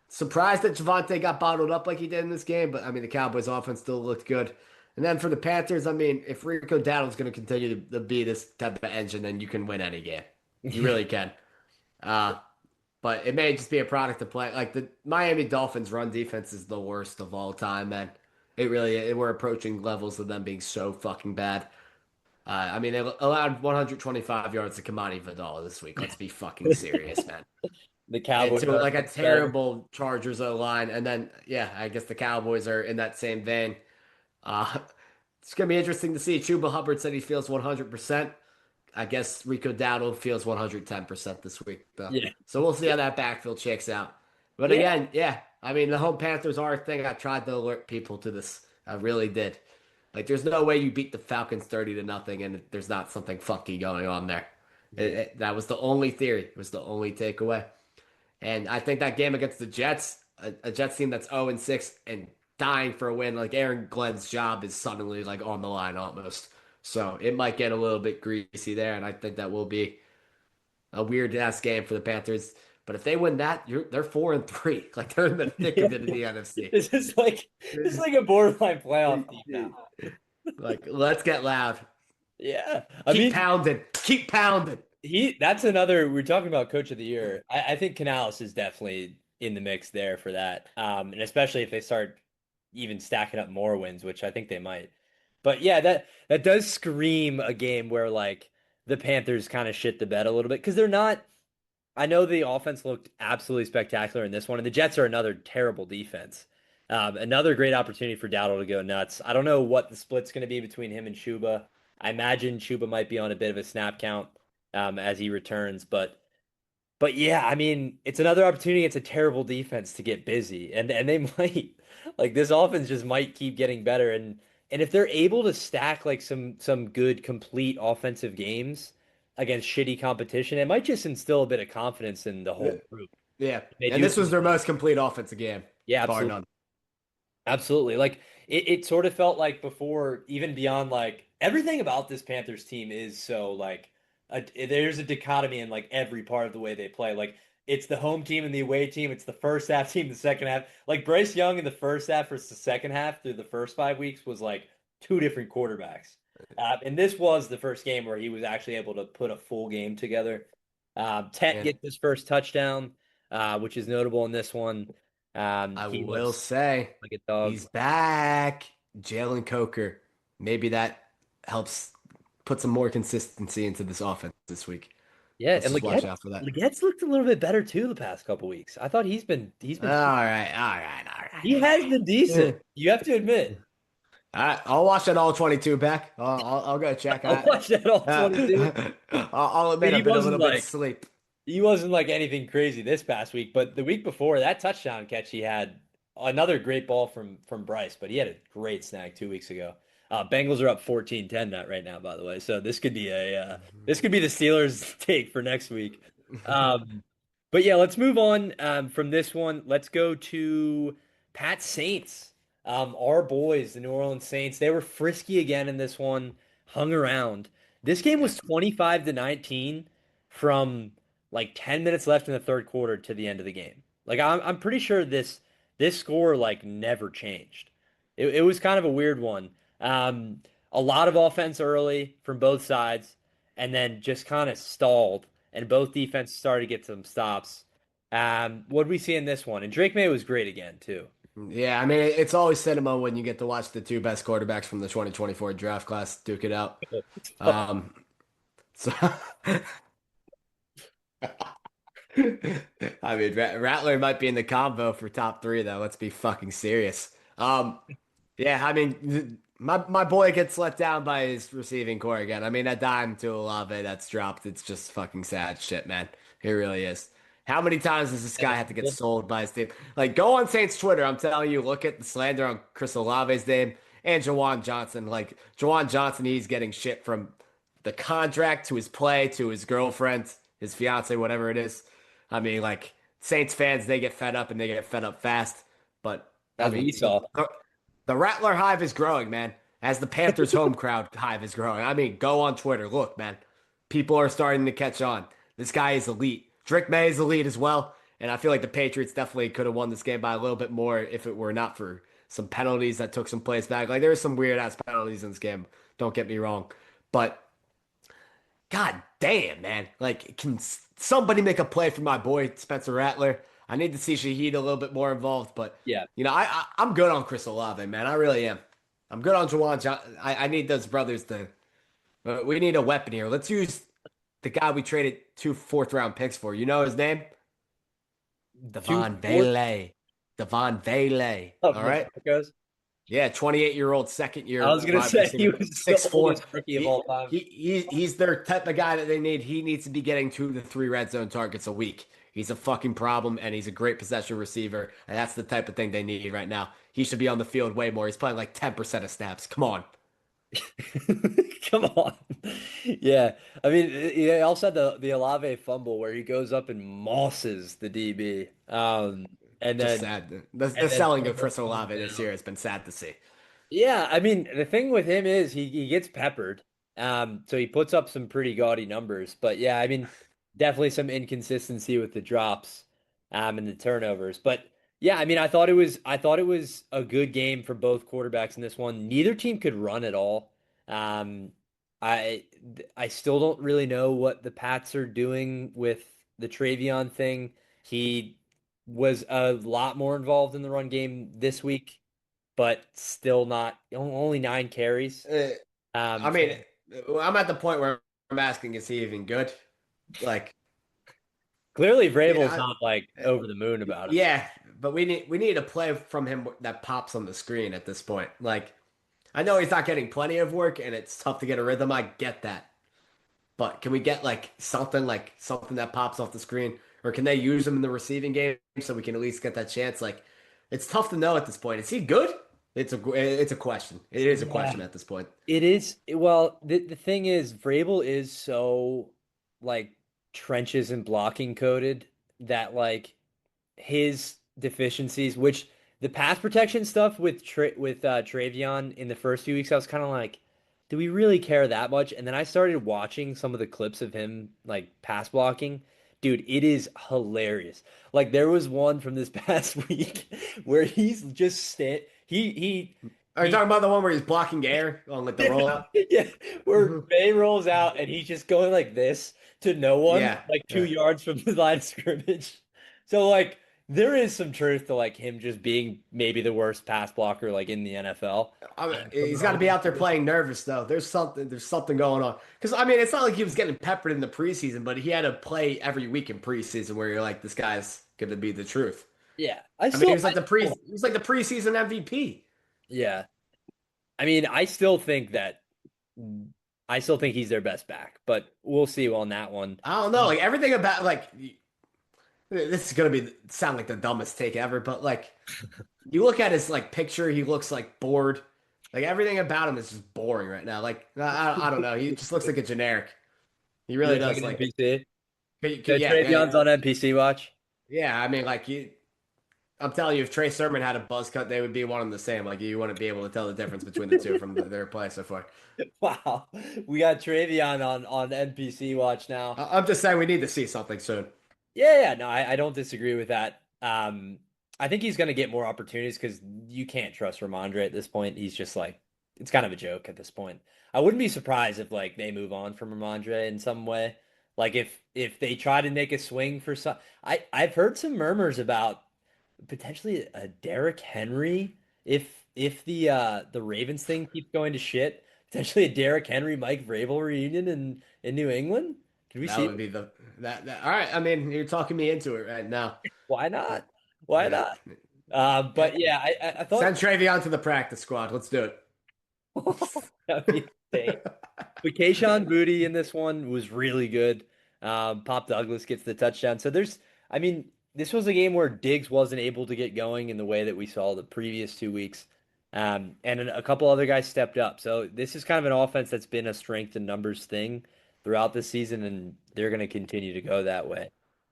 [SPEAKER 2] Surprised that Javante got bottled up like he did in this game, but I mean the Cowboys' offense still looked good. And then for the Panthers, I mean, if Rico Dowdle's going to continue to be this type of engine, then you can win any game. You really can. Uh, but it may just be a product of play. Like the Miami Dolphins' run defense is the worst of all time, man. It really is. We're approaching levels of them being so fucking bad. I mean, they allowed 125 yards to Kamani Vidal this week. Let's be fucking serious, man.
[SPEAKER 1] The
[SPEAKER 2] And
[SPEAKER 1] Cowboys
[SPEAKER 2] to
[SPEAKER 1] are
[SPEAKER 2] like a
[SPEAKER 1] better.
[SPEAKER 2] terrible Chargers O line, and then yeah, I guess the Cowboys are in that same vein. Uh, it's gonna be interesting to see. Chuba Hubbard said he feels 100%. I guess Rico Dowdle feels 110% this week, though.
[SPEAKER 1] Yeah.
[SPEAKER 2] So we'll see how that backfield shakes out. But
[SPEAKER 1] Yeah.
[SPEAKER 2] again, yeah, I mean, the home Panthers are a thing. I tried to alert people to this. I really did. Like, there's no way you beat the Falcons 30-0 and there's not something funky going on there.
[SPEAKER 1] Yeah.
[SPEAKER 2] That was the only theory. It was the only takeaway. And I think that game against the Jets, a Jets team that's 0-6 and dying for a win, like Aaron Glenn's job is suddenly like on the line almost. So it might get a little bit greasy there, and I think that will be a weird ass game for the Panthers. But if they win that, they're 4-3. Like they're in the thick
[SPEAKER 1] Yeah.
[SPEAKER 2] of it in the NFC.
[SPEAKER 1] This is like a borderline playoff team now.
[SPEAKER 2] Like, let's get loud.
[SPEAKER 1] Yeah. I
[SPEAKER 2] Keep
[SPEAKER 1] mean,
[SPEAKER 2] pounding. Keep pounding.
[SPEAKER 1] that's another we're talking about coach of the year. I think Canales is definitely in the mix there for that. And especially if they start even stacking up more wins, which I think they might. But yeah, that does scream a game where like the Panthers kind of shit the bed a little bit because they're not. I know the offense looked absolutely spectacular in this one, and the Jets are another terrible defense. Another great opportunity for Dowdle to go nuts. I don't know what the split's going to be between him and Chuba. I imagine Chuba might be on a bit of a snap count as he returns, but yeah, I mean, it's another opportunity. It's a terrible defense to get busy, and they might like this offense just might keep getting better, and if they're able to stack like some good complete offensive games against shitty competition, it might just instill a bit of confidence in the whole group.
[SPEAKER 2] Yeah.
[SPEAKER 1] They
[SPEAKER 2] And
[SPEAKER 1] do
[SPEAKER 2] this was
[SPEAKER 1] come.
[SPEAKER 2] their most complete offensive game,
[SPEAKER 1] Yeah,
[SPEAKER 2] bar
[SPEAKER 1] absolutely.
[SPEAKER 2] none.
[SPEAKER 1] Absolutely. Like it sort of felt like before, even beyond like everything about this Panthers team is so like there's a dichotomy in like every part of the way they play. Like it's the home team and the away team. It's the first half team, the second half. Like Bryce Young in the first half versus the second half through the first 5 weeks was like two different quarterbacks. And this was the first game where he was actually able to put a full game together. Tet
[SPEAKER 2] And
[SPEAKER 1] gets his first touchdown, which is notable in this one.
[SPEAKER 2] I
[SPEAKER 1] He
[SPEAKER 2] will
[SPEAKER 1] looks
[SPEAKER 2] say
[SPEAKER 1] like a dog.
[SPEAKER 2] he's back. Jalen Coker. Maybe that helps put some more consistency into this offense this week.
[SPEAKER 1] Yeah,
[SPEAKER 2] Let's
[SPEAKER 1] and
[SPEAKER 2] just watch out for that.
[SPEAKER 1] Legette's looked a little bit better too the past couple weeks. I thought he's
[SPEAKER 2] All
[SPEAKER 1] been
[SPEAKER 2] right, all right, all right,
[SPEAKER 1] he has been
[SPEAKER 2] all right.
[SPEAKER 1] decent. You have to admit.
[SPEAKER 2] All right, I'll watch that all 22 back. I'll go check.
[SPEAKER 1] I watched that all 22,
[SPEAKER 2] I'll
[SPEAKER 1] but
[SPEAKER 2] admit I've been a little bit asleep.
[SPEAKER 1] he wasn't like anything crazy this past week, but the week before that touchdown catch he had another great ball from Bryce, but he had a great snag 2 weeks ago. Bengals are up 14-10 not right now, by the way. So this could be the Steelers take for next week. Um, but yeah, let's move on from this one. Let's go to Pat Saints. Our boys, the New Orleans Saints, they were frisky again in this one, hung around. This game
[SPEAKER 2] Yeah.
[SPEAKER 1] was 25-19 from like 10 minutes left in the third quarter to the end of the game. Like I'm pretty sure this score like never changed. It was kind of a weird one. A lot of offense early from both sides, and then just kind of stalled, and both defenses started to get some stops. What did we see in this one? And Drake May was great again too.
[SPEAKER 2] Yeah, I mean, it's always cinema when you get to watch the two best quarterbacks from the 2024 draft class duke it out. Um, so, I mean, Rattler might be in the combo for top three, though. Let's be fucking serious. Yeah, I mean, my boy gets let down by his receiving core again. I mean, that dime to Olave that's dropped, it's just fucking sad shit, man. It really is. How many times does this guy have to get sold by his team? Like, go on Saints Twitter. I'm telling you, look at the slander on Chris Olave's name and Jawan Johnson. Like, Jawan Johnson, he's getting shit from the contract to his play to his girlfriend, his fiance, whatever it is. I mean, like, Saints fans, they get fed up and they get fed up fast. But, I
[SPEAKER 1] As
[SPEAKER 2] mean,
[SPEAKER 1] we saw.
[SPEAKER 2] the Rattler hive is growing, man. As the Panthers home crowd hive is growing. I mean, go on Twitter. Look, man. People are starting to catch on. This guy is elite. Drake May is elite as well. And I feel like the Patriots definitely could have won this game by a little bit more if it were not for some penalties that took some plays back. Like, there were some weird ass penalties in this game. Don't get me wrong. But God damn, man. Like, can somebody make a play for my boy Spencer Rattler? I need to see Shaheed a little bit more involved, but
[SPEAKER 1] Yeah.
[SPEAKER 2] I'm good on Chris Olave, man. I really am. I'm good on Jawan John. I need those brothers to. We need a weapon here. Let's use the guy we traded two fourth round picks for. You know his name?
[SPEAKER 1] Two
[SPEAKER 2] Devon
[SPEAKER 1] fourth
[SPEAKER 2] Vele. Devon Vele.
[SPEAKER 1] of
[SPEAKER 2] All
[SPEAKER 1] the
[SPEAKER 2] right.
[SPEAKER 1] Broncos.
[SPEAKER 2] Yeah, 28-year-old second
[SPEAKER 1] I
[SPEAKER 2] year
[SPEAKER 1] was gonna
[SPEAKER 2] wide
[SPEAKER 1] say he
[SPEAKER 2] receiver,
[SPEAKER 1] was the
[SPEAKER 2] 6'4".
[SPEAKER 1] oldest rookie of all time.
[SPEAKER 2] He's their type of guy that they need. He needs to be getting 2 to 3 red zone targets a week. He's a fucking problem, and he's a great possession receiver, and that's the type of thing they need right now. He should be on the field way more. He's playing like 10% of snaps. Come on.
[SPEAKER 1] Come on. Yeah. I mean, he also had the Olave fumble where he goes up and mosses the DB. And
[SPEAKER 2] Just
[SPEAKER 1] then
[SPEAKER 2] sad. The
[SPEAKER 1] and then
[SPEAKER 2] selling of
[SPEAKER 1] fumbles
[SPEAKER 2] Chris Olave this
[SPEAKER 1] down.
[SPEAKER 2] year has been sad to see.
[SPEAKER 1] Yeah, I mean, the thing with him is he gets peppered. So he puts up some pretty gaudy numbers. But yeah, I mean, definitely some inconsistency with the drops and the turnovers. But yeah, I mean, I thought it was a good game for both quarterbacks in this one. Neither team could run at all. Um I I still don't really know what the Pats are doing with the Travion thing. He was a lot more involved in the run game this week but still not only 9 carries.
[SPEAKER 2] Uh, I
[SPEAKER 1] So
[SPEAKER 2] mean, I'm at the point where I'm asking, is he even good? Like,
[SPEAKER 1] clearly Vrabel's
[SPEAKER 2] yeah,
[SPEAKER 1] not like over the moon about it.
[SPEAKER 2] yeah, but we need a play from him that pops on the screen at this point. Like, I know he's not getting plenty of work, and it's tough to get a rhythm. I get that, but can we get like something that pops off the screen, or can they use him in the receiving game so we can at least get that chance? Like, it's tough to know at this point. Is he good? It's a question. It is a
[SPEAKER 1] Yeah.
[SPEAKER 2] question at this point.
[SPEAKER 1] It is well, the thing is Vrabel is so like trenches and blocking coded that like his deficiencies, which the pass protection stuff with Travion in the first few weeks, I was kind of like, do we really care that much? And then I started watching some of the clips of him like pass blocking. Dude, it is hilarious. Like there was one from this past week where he's just
[SPEAKER 2] Are you talking about the one where he's blocking air on like the
[SPEAKER 1] Yeah,
[SPEAKER 2] rollout?
[SPEAKER 1] yeah, where
[SPEAKER 2] Hmm.
[SPEAKER 1] Bay rolls out and he's just going like this to no one,
[SPEAKER 2] Yeah,
[SPEAKER 1] like two
[SPEAKER 2] yeah.
[SPEAKER 1] yards from the line of scrimmage. So like there is some truth to like him just being maybe the worst pass blocker like in the NFL. From
[SPEAKER 2] He's
[SPEAKER 1] an
[SPEAKER 2] got to be
[SPEAKER 1] open
[SPEAKER 2] out there
[SPEAKER 1] field.
[SPEAKER 2] playing nervous though. There's something going on. Because I mean, it's not like he was getting peppered in the preseason, but he had to play every week in preseason where you're like, this guy's gonna be the truth.
[SPEAKER 1] Yeah,
[SPEAKER 2] I mean,
[SPEAKER 1] still,
[SPEAKER 2] he was like the preseason MVP.
[SPEAKER 1] yeah. I mean, I still think he's their best back, but we'll see on that one.
[SPEAKER 2] I don't know, like everything about like this is gonna be sound like the dumbest take ever, but like you look at his like picture, he looks like bored. Like everything about him is just boring right now. Like I don't know, he just looks like a generic. He
[SPEAKER 1] He
[SPEAKER 2] really
[SPEAKER 1] looks like
[SPEAKER 2] does.
[SPEAKER 1] an
[SPEAKER 2] Like
[SPEAKER 1] NPC.
[SPEAKER 2] yeah,
[SPEAKER 1] Trayvion's on NPC watch.
[SPEAKER 2] yeah. I mean, like you. I'm telling you, if Trey Sermon had a buzz cut, they would be one and the same. Like you wouldn't be able to tell the difference between the two from their play so far.
[SPEAKER 1] Wow, we got Travion on NPC watch now.
[SPEAKER 2] I'm just saying we need to see something soon.
[SPEAKER 1] Yeah, no, I don't disagree with that. I think he's going to get more opportunities because you can't trust Ramondre at this point. He's just like, it's kind of a joke at this point. I wouldn't be surprised if like they move on from Ramondre in some way. Like if they try to make a swing for some, I've heard some murmurs about potentially a Derrick Henry if the Ravens thing keeps going to shit. Potentially a Derrick Henry Mike Vrabel reunion in New England. Can we
[SPEAKER 2] That
[SPEAKER 1] see
[SPEAKER 2] would be the that. All right, I mean, you're talking me into it right now.
[SPEAKER 1] why not? Why
[SPEAKER 2] Yeah.
[SPEAKER 1] not?
[SPEAKER 2] Eh,
[SPEAKER 1] But yeah, I thought
[SPEAKER 2] Send Travion to the practice squad. Let's do
[SPEAKER 1] that'd be insane.
[SPEAKER 2] it.
[SPEAKER 1] But Kayshon Boutte in this one was really good. Pop Douglas gets the touchdown. So I mean, this was a game where Diggs wasn't able to get going in the way that we saw the previous 2 weeks. And a couple other guys stepped up. So this is kind of an offense that's been a strength and numbers thing throughout the season, and they're going to continue to go that way.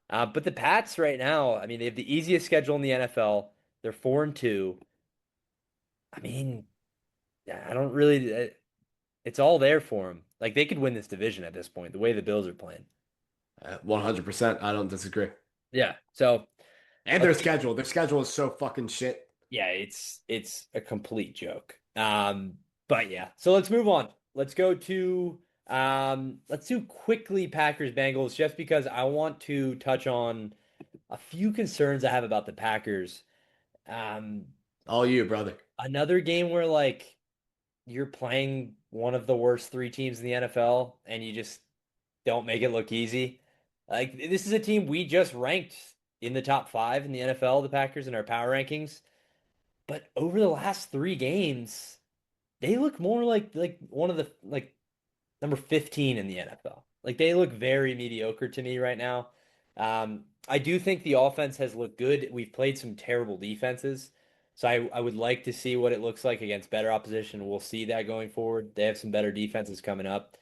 [SPEAKER 1] But the Pats right now, I mean, they have the easiest schedule in the NFL. They're 4-2. I mean, I don't really. It's all there for them. Like they could win this division at this point, the way the Bills are playing.
[SPEAKER 2] 100%. I don't disagree.
[SPEAKER 1] Yeah. So
[SPEAKER 2] And
[SPEAKER 1] let's
[SPEAKER 2] their schedule is so fucking shit.
[SPEAKER 1] yeah, it's a complete joke. But yeah. So let's move on. Let's do quickly Packers Bengals just because I want to touch on a few concerns I have about the Packers. Um,
[SPEAKER 2] All you, brother.
[SPEAKER 1] Another game where like you're playing one of the worst three teams in the NFL and you just don't make it look easy. Like this is a team we just ranked in the top five in the NFL, the Packers in our power rankings. But over the last three games, they look more like one of the like number 15 in the NFL. Like they look very mediocre to me right now. I do think the offense has looked good. We've played some terrible defenses. So I would like to see what it looks like against better opposition. We'll see that going forward. They have some better defenses coming up.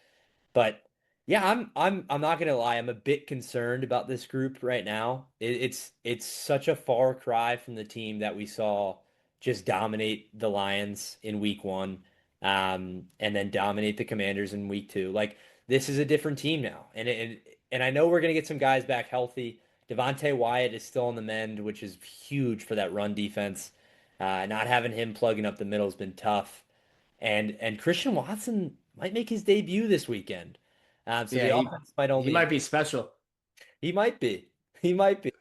[SPEAKER 1] But yeah, I'm not gonna lie, I'm a bit concerned about this group right now. It's such a far cry from the team that we saw just dominate the Lions in week one, and then dominate the Commanders in week two. Like this is a different team now, and I know we're gonna get some guys back healthy. Devontae Wyatt is still on the mend, which is huge for that run defense. Not having him plugging up the middle has been tough. And Christian Watson might make his debut this weekend. So
[SPEAKER 2] Yeah,
[SPEAKER 1] the offense might
[SPEAKER 2] he
[SPEAKER 1] only
[SPEAKER 2] might be special.
[SPEAKER 1] he might be. He might be.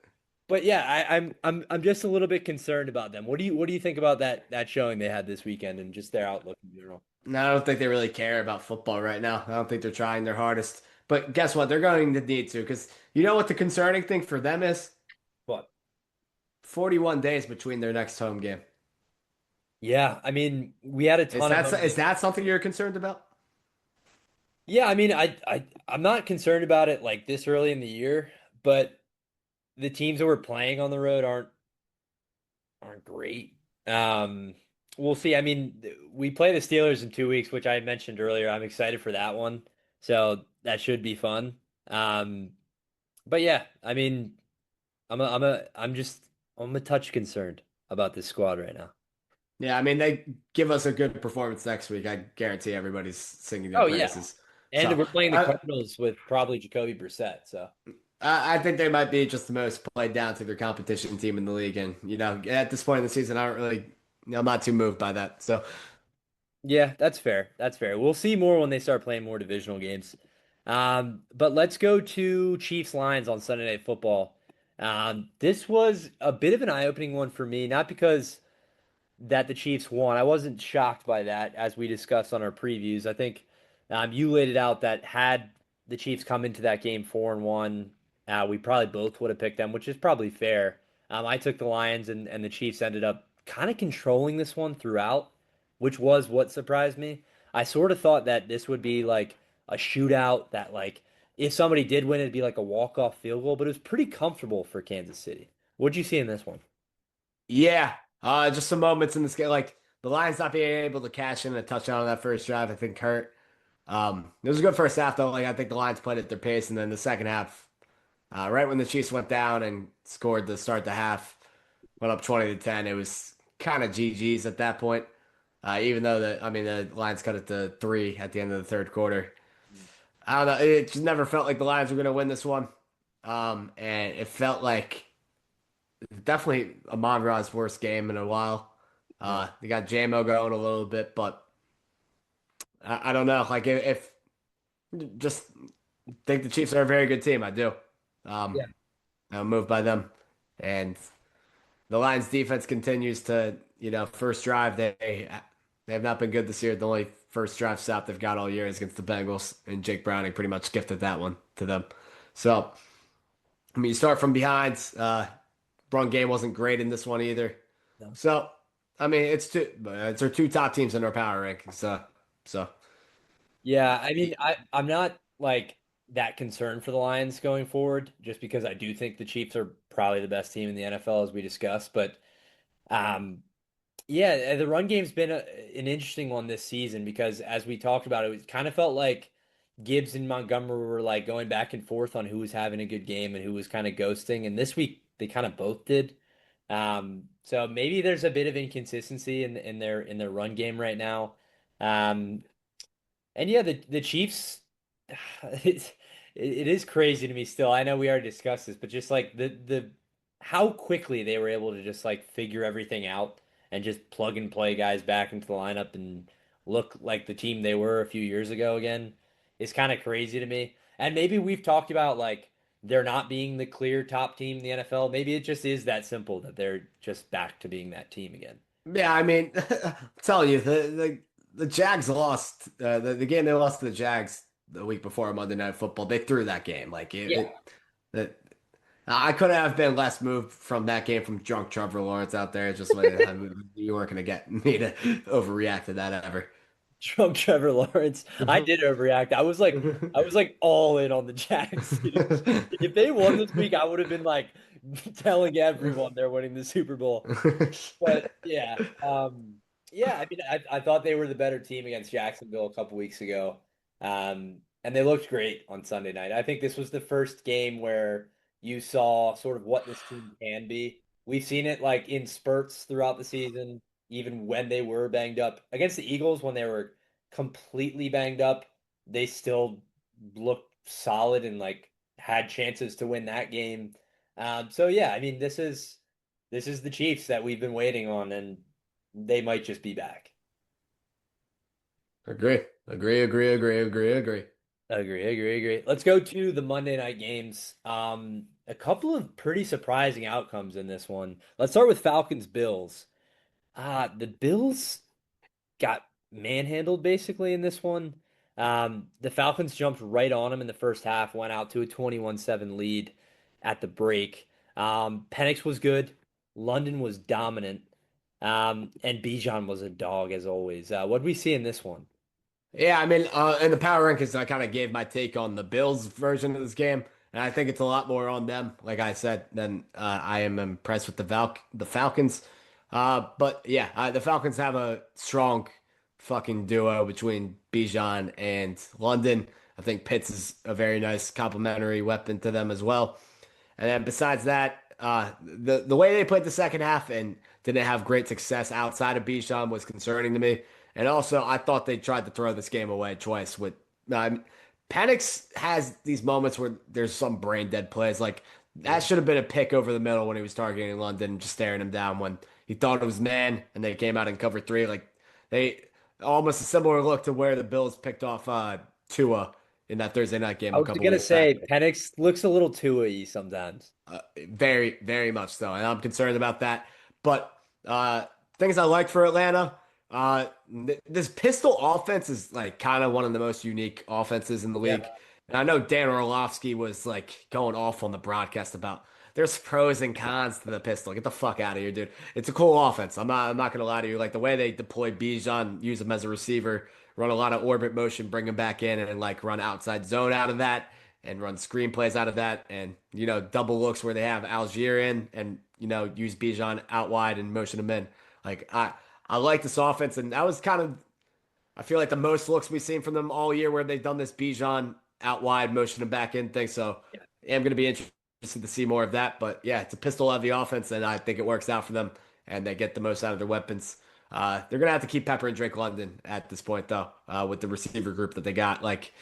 [SPEAKER 1] But yeah, I'm just a little bit concerned about them. What do you think about that showing they had this weekend and just their outlook in general?
[SPEAKER 2] No, I don't think they really care about football right now. I don't think they're trying their hardest. But guess what? They're going to need to because you know what the concerning thing for them is?
[SPEAKER 1] But
[SPEAKER 2] 41 days between their next home game.
[SPEAKER 1] yeah, I mean, we had a ton of home
[SPEAKER 2] Is
[SPEAKER 1] games.
[SPEAKER 2] that something you're concerned about?
[SPEAKER 1] Yeah, I mean, I'm not concerned about it like this early in the year, but the teams that we're playing on the road aren't great. Um, we'll see. I mean, we play the Steelers in 2 weeks, which I mentioned earlier. I'm excited for that one, so that should be fun. But yeah, I mean, I'm a touch concerned about this squad right now.
[SPEAKER 2] Yeah, I mean, they give us a good performance next week. I guarantee everybody's singing their
[SPEAKER 1] Oh yeah,
[SPEAKER 2] praises.
[SPEAKER 1] and
[SPEAKER 2] So
[SPEAKER 1] we're playing the
[SPEAKER 2] I,
[SPEAKER 1] Cardinals with probably Jacoby Brissett. So
[SPEAKER 2] I think they might be just the most played down to their competition team in the league. And, you know, at this point in the season, I don't really. I'm not too moved by that. So
[SPEAKER 1] Yeah, that's fair. That's fair. We'll see more when they start playing more divisional games. But let's go to Chiefs Lions on Sunday Night Football. This was a bit of an eye-opening one for me, not because that the Chiefs won. I wasn't shocked by that, as we discussed on our previews. I think you laid it out that had the Chiefs come into that game 4-1, we probably both would have picked them, which is probably fair. I took the Lions, and the Chiefs ended up kind of controlling this one throughout, which was what surprised me. I sort of thought that this would be like a shootout that like if somebody did win, it'd be like a walk-off field goal, but it was pretty comfortable for Kansas City. What'd you see in this one?
[SPEAKER 2] yeah, just some moments in this game, like the Lions not being able to cash in a touchdown on that first drive, I think hurt. It was a good first half though. Like I think the Lions played at their pace, and then the second half, right when the Chiefs went down and scored to start the half, went up 20-10. It was kind of GG's at that point. Even though the Lions cut it to three at the end of the third quarter. I don't know. It just never felt like the Lions were going to win this one. And it felt like definitely Amon Ra's worst game in a while.
[SPEAKER 1] Yeah.
[SPEAKER 2] They got JMO going a little bit, but I don't know. Like if just think the Chiefs are a very good team. I do. Um,
[SPEAKER 1] Yeah.
[SPEAKER 2] I'm moved by them, and the Lions defense continues to, first drive they have not been good this year. The only first drive stop they've got all year is against the Bengals, and Jake Browning pretty much gifted that one to them. So, I mean, you start from behind. Run game wasn't great in this one either.
[SPEAKER 1] No.
[SPEAKER 2] So, I mean, it's our two top teams in our power rankings. So
[SPEAKER 1] Yeah, I mean, I'm not like that concerned for the Lions going forward, just because I do think the Chiefs are probably the best team in the NFL as we discussed. But um, yeah, the run game's been an interesting one this season because as we talked about, it kind of felt like Gibbs and Montgomery were like going back and forth on who was having a good game and who was kind of ghosting. And this week they kind of both did. So maybe there's a bit of inconsistency in their run game right now. Um, and yeah, the Chiefs, it is crazy to me still. I know we already discussed this, but just like the how quickly they were able to just like figure everything out and just plug and play guys back into the lineup and look like the team they were a few years ago again is kind of crazy to me. And maybe we've talked about like they're not being the clear top team in the NFL. Maybe it just is that simple that they're just back to being that team again.
[SPEAKER 2] yeah, I mean, I'm telling you, the Jags lost the game they lost to the Jags the week before Monday Night Football. They threw that game like
[SPEAKER 1] Yeah.
[SPEAKER 2] it I couldn't have been less moved from that game from drunk Trevor Lawrence out there. It's just like you weren't gonna get me to overreact to that ever.
[SPEAKER 1] Trump Trevor Lawrence. I did overreact. I was like all in on the Jags, dude. If they won this week, I would have been like telling everyone they're winning the Super Bowl. But yeah, yeah. I mean, I thought they were the better team against Jacksonville a couple weeks ago, and they looked great on Sunday night. I think this was the first game where you saw sort of what this team can be. We've seen it like in spurts throughout the season, even when they were banged up. Against the Eagles, when they were completely banged up, they still looked solid and like had chances to win that game. So yeah, I mean, this is the Chiefs that we've been waiting on, and they might just be back.
[SPEAKER 2] Agree. Agree, agree, agree, agree, agree.
[SPEAKER 1] Agree, agree, agree. Let's go to the Monday night games. A couple of pretty surprising outcomes in this one. Let's start with Falcons Bills. The Bills got manhandled basically in this one. The Falcons jumped right on them in the first half, went out to a 21-7 lead at the break. Penix was good. London was dominant. And Bijan was a dog as always. What did we see in this one?
[SPEAKER 2] Yeah, I mean, in the power rankings, I kind of gave my take on the Bills version of this game, and I think it's a lot more on them, like I said, than I am impressed with the Falcons. But yeah, the Falcons have a strong fucking duo between Bijan and London. I think Pitts is a very nice complementary weapon to them as well. And then besides that, the way they played the second half and didn't have great success outside of Bijan was concerning to me. And also, I thought they tried to throw this game away twice. With um, Penix has these moments where there's some brain dead plays. Like that
[SPEAKER 1] Yeah.
[SPEAKER 2] should have been a pick over the middle when he was targeting London, just staring him down when he thought it was man, and they came out in cover three. Like they almost a similar look to where the Bills picked off Tua in that Thursday night game
[SPEAKER 1] I
[SPEAKER 2] a
[SPEAKER 1] was
[SPEAKER 2] couple
[SPEAKER 1] gonna
[SPEAKER 2] weeks back.
[SPEAKER 1] say Penix looks a little too-y sometimes.
[SPEAKER 2] Very, very much so, and I'm concerned about that. But uh, things I like for Atlanta, this pistol offense is like kind of one of the most unique offenses in the
[SPEAKER 1] Yeah.
[SPEAKER 2] league. And I know Dan Orlovsky was like going off on the broadcast about there's pros and cons to the pistol. Get the fuck out of here, dude. It's a cool offense. I'm not gonna lie to you. Like the way they deploy Bijan, use him as a receiver, run a lot of orbit motion, bring him back in, and like run outside zone out of that and run screenplays out of that, and double looks where they have Algier in, and use Bijan out wide and motion him in. Like I like this offense, and that was kind of I feel like the most looks we've seen from them all year where they've done this Bijan out wide motion him back in thing. So I'm going to be interested to see more of that. But yeah, it's a pistol heavy offense, and I think it works out for them, and they get the most out of their weapons. They're gonna have to keep Pepper and Drake London at this point, though, with the receiver group that they got. Like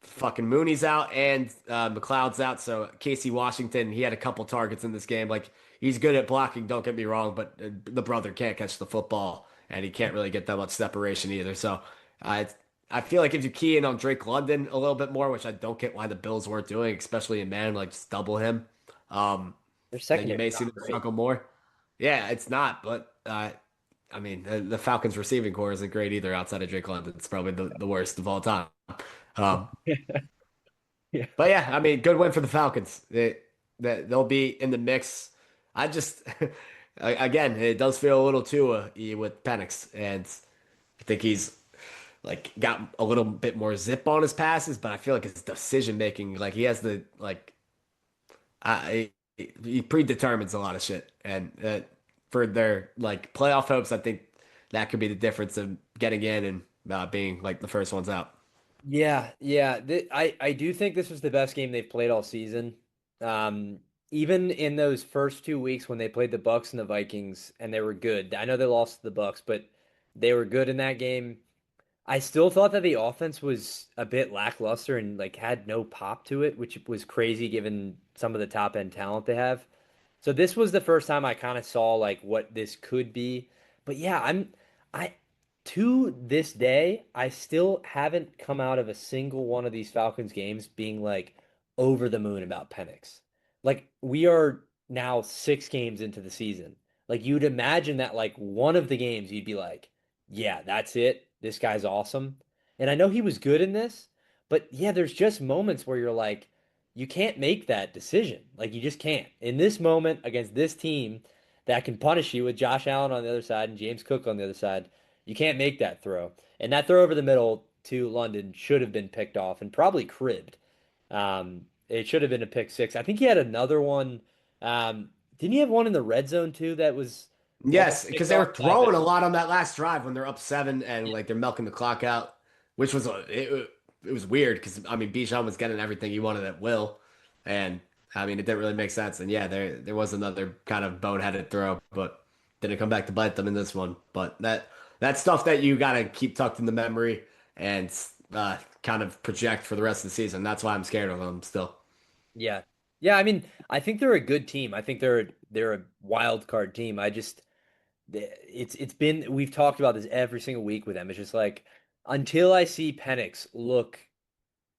[SPEAKER 2] fucking Mooney's out and McLeod's out. So Casey Washington, he had a couple targets in this game. Like he's good at blocking, don't get me wrong, but the brother can't catch the football and he can't really get that much separation either. So I I feel like if you key in on Drake London a little bit more, which I don't get why the Bills weren't doing, especially in man, like just double him, um,
[SPEAKER 1] Their
[SPEAKER 2] then you
[SPEAKER 1] secondary
[SPEAKER 2] may
[SPEAKER 1] is
[SPEAKER 2] see
[SPEAKER 1] not
[SPEAKER 2] them
[SPEAKER 1] great.
[SPEAKER 2] struggle more. Yeah, it's not, but I mean, the Falcons receiving core isn't great either outside of Drake London. It's probably the worst of all time. Um,
[SPEAKER 1] Yeah.
[SPEAKER 2] but yeah, I mean, good win for the Falcons. They'll be in the mix. I just, again, it does feel a little too with Penix, and I think he's like got a little bit more zip on his passes, but I feel like his decision making, like he has the like, he predetermines a lot of shit, and for their like playoff hopes, I think that could be the difference of getting in and being like the first ones out.
[SPEAKER 1] Yeah, yeah. I do think this was the best game they've played all season. Um, Even in those first 2 weeks when they played the Bucks and the Vikings, and they were good. I know they lost to the Bucks, but they were good in that game. I still thought that the offense was a bit lackluster and like had no pop to it, which was crazy given some of the top end talent they have. So this was the first time I kind of saw like what this could be. But yeah, I to this day, I still haven't come out of a single one of these Falcons games being like over the moon about Penix. Like we are now 6 games into the season. Like you'd imagine that like one of the games you'd be like, yeah, that's it. This guy's awesome. And I know he was good in this, but yeah, there's just moments where you're like, you can't make that decision. Like you just can't. In this moment against this team that can punish you with Josh Allen on the other side and James Cook on the other side, you can't make that throw. And that throw over the middle to London should have been picked off and probably cribbed. It should have been a pick six. I think he had another one. Didn't he have one in the red zone too that was almost
[SPEAKER 2] Yes, because
[SPEAKER 1] picked
[SPEAKER 2] they
[SPEAKER 1] off
[SPEAKER 2] were
[SPEAKER 1] by
[SPEAKER 2] throwing a lot on that last drive when they're up seven and
[SPEAKER 1] yeah.
[SPEAKER 2] like they're milking the clock out, which was it was weird because I mean Bijan was getting everything he wanted at will, and I mean it didn't really make sense. And yeah, there was another kind of boneheaded throw, but didn't come back to bite them in this one. But that stuff that you gotta keep tucked in the memory and kind of project for the rest of the season. That's why I'm scared of them still.
[SPEAKER 1] Yeah. Yeah, I mean, I think they're a good team. I think they're a wild card team. I just it's been we've talked about this every single week with them. It's just like until I see Penix look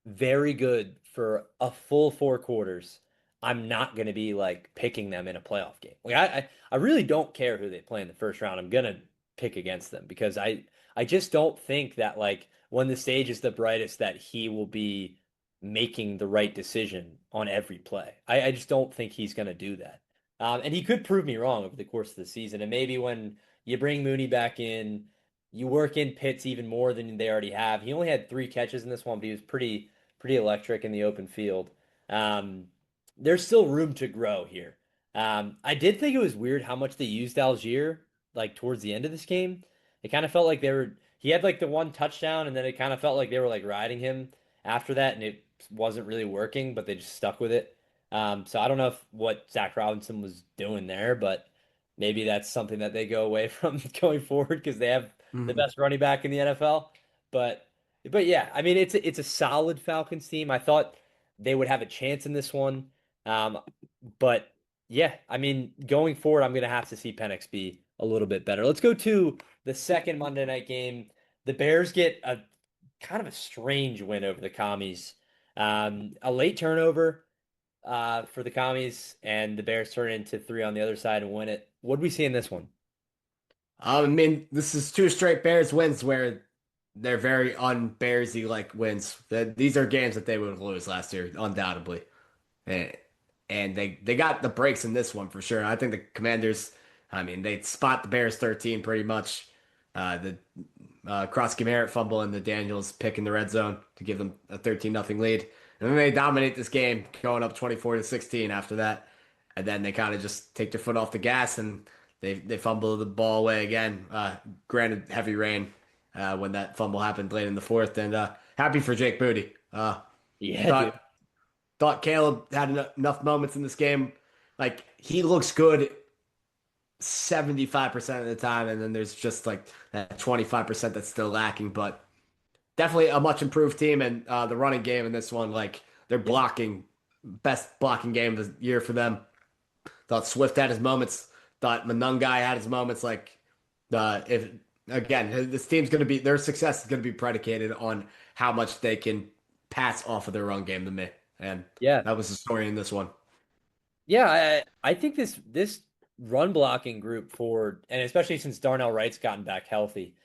[SPEAKER 1] very good for a full 4 quarters, I'm not going to be like picking them in a playoff game. Like I really don't care who they play in the first round. I'm going to pick against them because I just don't think that like when the stage is the brightest that he will be making the right decision on every play. I just don't think he's going to do that. And he could prove me wrong over the course of the season. And maybe when you bring Mooney back in, you work in Pitts even more than they already have. He only had 3 catches in this one, but he was pretty electric in the open field. Um, there's still room to grow here. I did think it was weird how much they used Algier like towards the end of this game. It kind of felt like he had like the one touchdown, and then it kind of felt like they were like riding him after that, and it wasn't really working, but they just stuck with it. So I don't know what Zach Robinson was doing there, but maybe that's something that they go away from going forward because they have the
[SPEAKER 2] Mhm.
[SPEAKER 1] best running back in the NFL. But yeah, I mean it's a solid Falcons team. I thought they would have a chance in this one. Um, but Yeah, I mean, going forward, I'm gonna have to see Penix be a little bit better. Let's go to the second Monday night game. The Bears get a kind of a strange win over the Commies. A late turnover for the Commies, and the Bears turn it into three on the other side and win it. What do we see in this one?
[SPEAKER 2] I mean, this is two straight Bears wins where they're very un-Bearsy like wins. These are games that they would lose last year, undoubtedly. And, and they got the breaks in this one for sure. I think the Commanders, I mean, they spot the Bears 13 pretty much. The Krosky Merritt fumble and the Daniels pick in the red zone to give them a 13-0 lead. And then they dominate this game, going up 24-16 after that. And then they kind of just take their foot off the gas and they fumble the ball away again. Granted, heavy rain when that fumble happened late in the fourth. And happy for Jake Moody.
[SPEAKER 1] Yeah, dude.
[SPEAKER 2] Thought thought Caleb had enough moments in this game. Like he looks good 75% of the time, and then there's just like that 25% that's still lacking. But definitely a much improved team, and the running game in this one, like they're
[SPEAKER 1] Yeah.
[SPEAKER 2] blocking, best blocking game of the year for them. Thought Swift had his moments. Thought Manungai had his moments. Like if again, this team's going to be their success is going to be predicated on how much they can pass off of their run game to me, and
[SPEAKER 1] Yeah.
[SPEAKER 2] that was the story in this one.
[SPEAKER 1] Yeah, I think this run blocking group for and especially since Darnell Wright's gotten back healthy,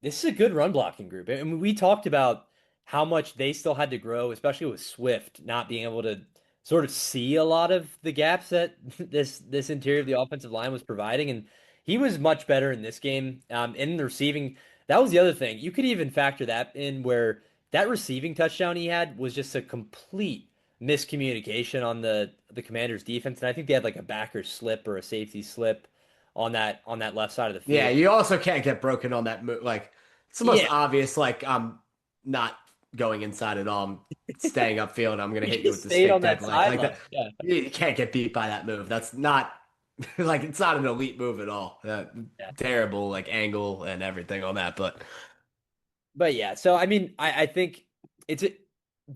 [SPEAKER 1] this is a good run blocking group. And we talked about how much they still had to grow, especially with Swift not being able to sort of see a lot of the gaps that this interior of the offensive line was providing, and he was much better in this game. In the receiving, that was the other thing. You could even factor that in where that receiving touchdown he had was just a complete miscommunication on the Commanders' defense, and I think they had like a backer slip or a safety slip on that left side of the
[SPEAKER 2] Yeah,
[SPEAKER 1] field.
[SPEAKER 2] you also can't get broken on that move. Like it's the most
[SPEAKER 1] Yeah,
[SPEAKER 2] obvious. Like I'm not going inside at all. I'm staying upfield. I'm gonna
[SPEAKER 1] he
[SPEAKER 2] hit you
[SPEAKER 1] just
[SPEAKER 2] with the
[SPEAKER 1] stayed
[SPEAKER 2] stick
[SPEAKER 1] on
[SPEAKER 2] type
[SPEAKER 1] that
[SPEAKER 2] of like
[SPEAKER 1] sideline.
[SPEAKER 2] that.
[SPEAKER 1] Yeah,
[SPEAKER 2] You can't get beat by that move. That's not like it's not an elite move at all.
[SPEAKER 1] yeah.
[SPEAKER 2] Terrible like angle and everything on that. But
[SPEAKER 1] But yeah, so I mean, I think it's a,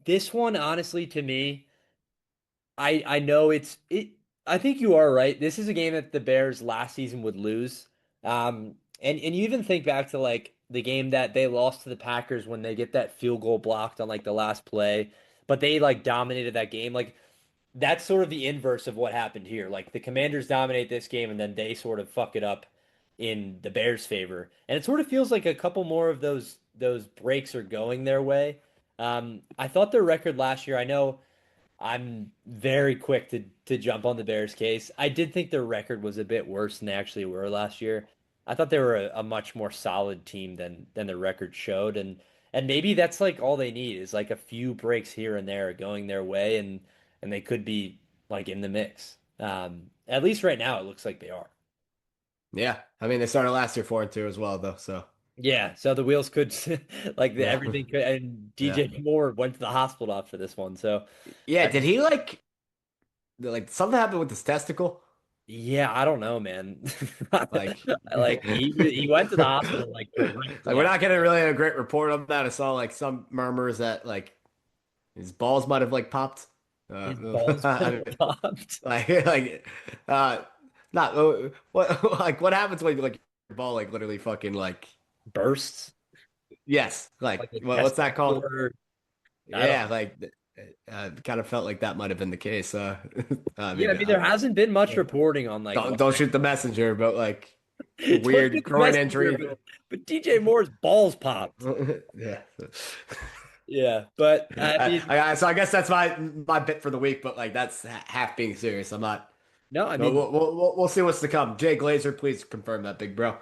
[SPEAKER 1] this one honestly to me. I know it. I think you are right. This is a game that the Bears last season would lose. And you even think back to like the game that they lost to the Packers when they get that field goal blocked on like the last play, but they like dominated that game. Like that's sort of the inverse of what happened here. Like the Commanders dominate this game and then they sort of fuck it up in the Bears' favor. And it sort of feels like a couple more of those breaks are going their way. I thought their record last year, I know I'm very quick to jump on the Bears case. I did think their record was a bit worse than they actually were last year. I thought they were a much more solid team than their record showed, and maybe that's like all they need is like a few breaks here and there going their way, and they could be like in the mix. At least right now, it looks like they are.
[SPEAKER 2] yeah, I mean they started last year 4-2 as well though. So
[SPEAKER 1] Yeah, so the wheels could like
[SPEAKER 2] yeah,
[SPEAKER 1] everything could, and
[SPEAKER 2] yeah,
[SPEAKER 1] DJ Moore went to the hospital after this one. So
[SPEAKER 2] yeah.
[SPEAKER 1] I
[SPEAKER 2] Did he like something happened with his testicle?
[SPEAKER 1] Yeah, I don't know, man.
[SPEAKER 2] Like,
[SPEAKER 1] Like he went to the hospital like
[SPEAKER 2] like
[SPEAKER 1] directly
[SPEAKER 2] we're
[SPEAKER 1] after
[SPEAKER 2] not getting really a great report on that. I saw like some murmurs that like his balls might have like popped.
[SPEAKER 1] his balls
[SPEAKER 2] I
[SPEAKER 1] might
[SPEAKER 2] mean,
[SPEAKER 1] have popped.
[SPEAKER 2] like uh, not what like what happens when like your ball like literally fucking like
[SPEAKER 1] Bursts
[SPEAKER 2] yes like
[SPEAKER 1] like a
[SPEAKER 2] what's that called?
[SPEAKER 1] testicular. I don't
[SPEAKER 2] Yeah,
[SPEAKER 1] know.
[SPEAKER 2] like kind of felt like that might have been the case. I
[SPEAKER 1] Yeah, I
[SPEAKER 2] mean,
[SPEAKER 1] mean there hasn't been much reporting on like what
[SPEAKER 2] don't shoot the messenger, but like
[SPEAKER 1] don't
[SPEAKER 2] weird
[SPEAKER 1] get the
[SPEAKER 2] groin
[SPEAKER 1] messenger,
[SPEAKER 2] injury.
[SPEAKER 1] but DJ Moore's balls popped.
[SPEAKER 2] Yeah.
[SPEAKER 1] Yeah, but I mean
[SPEAKER 2] So I guess that's my bit for the week, but like that's half being serious. I'm not.
[SPEAKER 1] no, I
[SPEAKER 2] No,
[SPEAKER 1] mean
[SPEAKER 2] we'll see what's to come. Jay Glazer, please confirm that, big bro.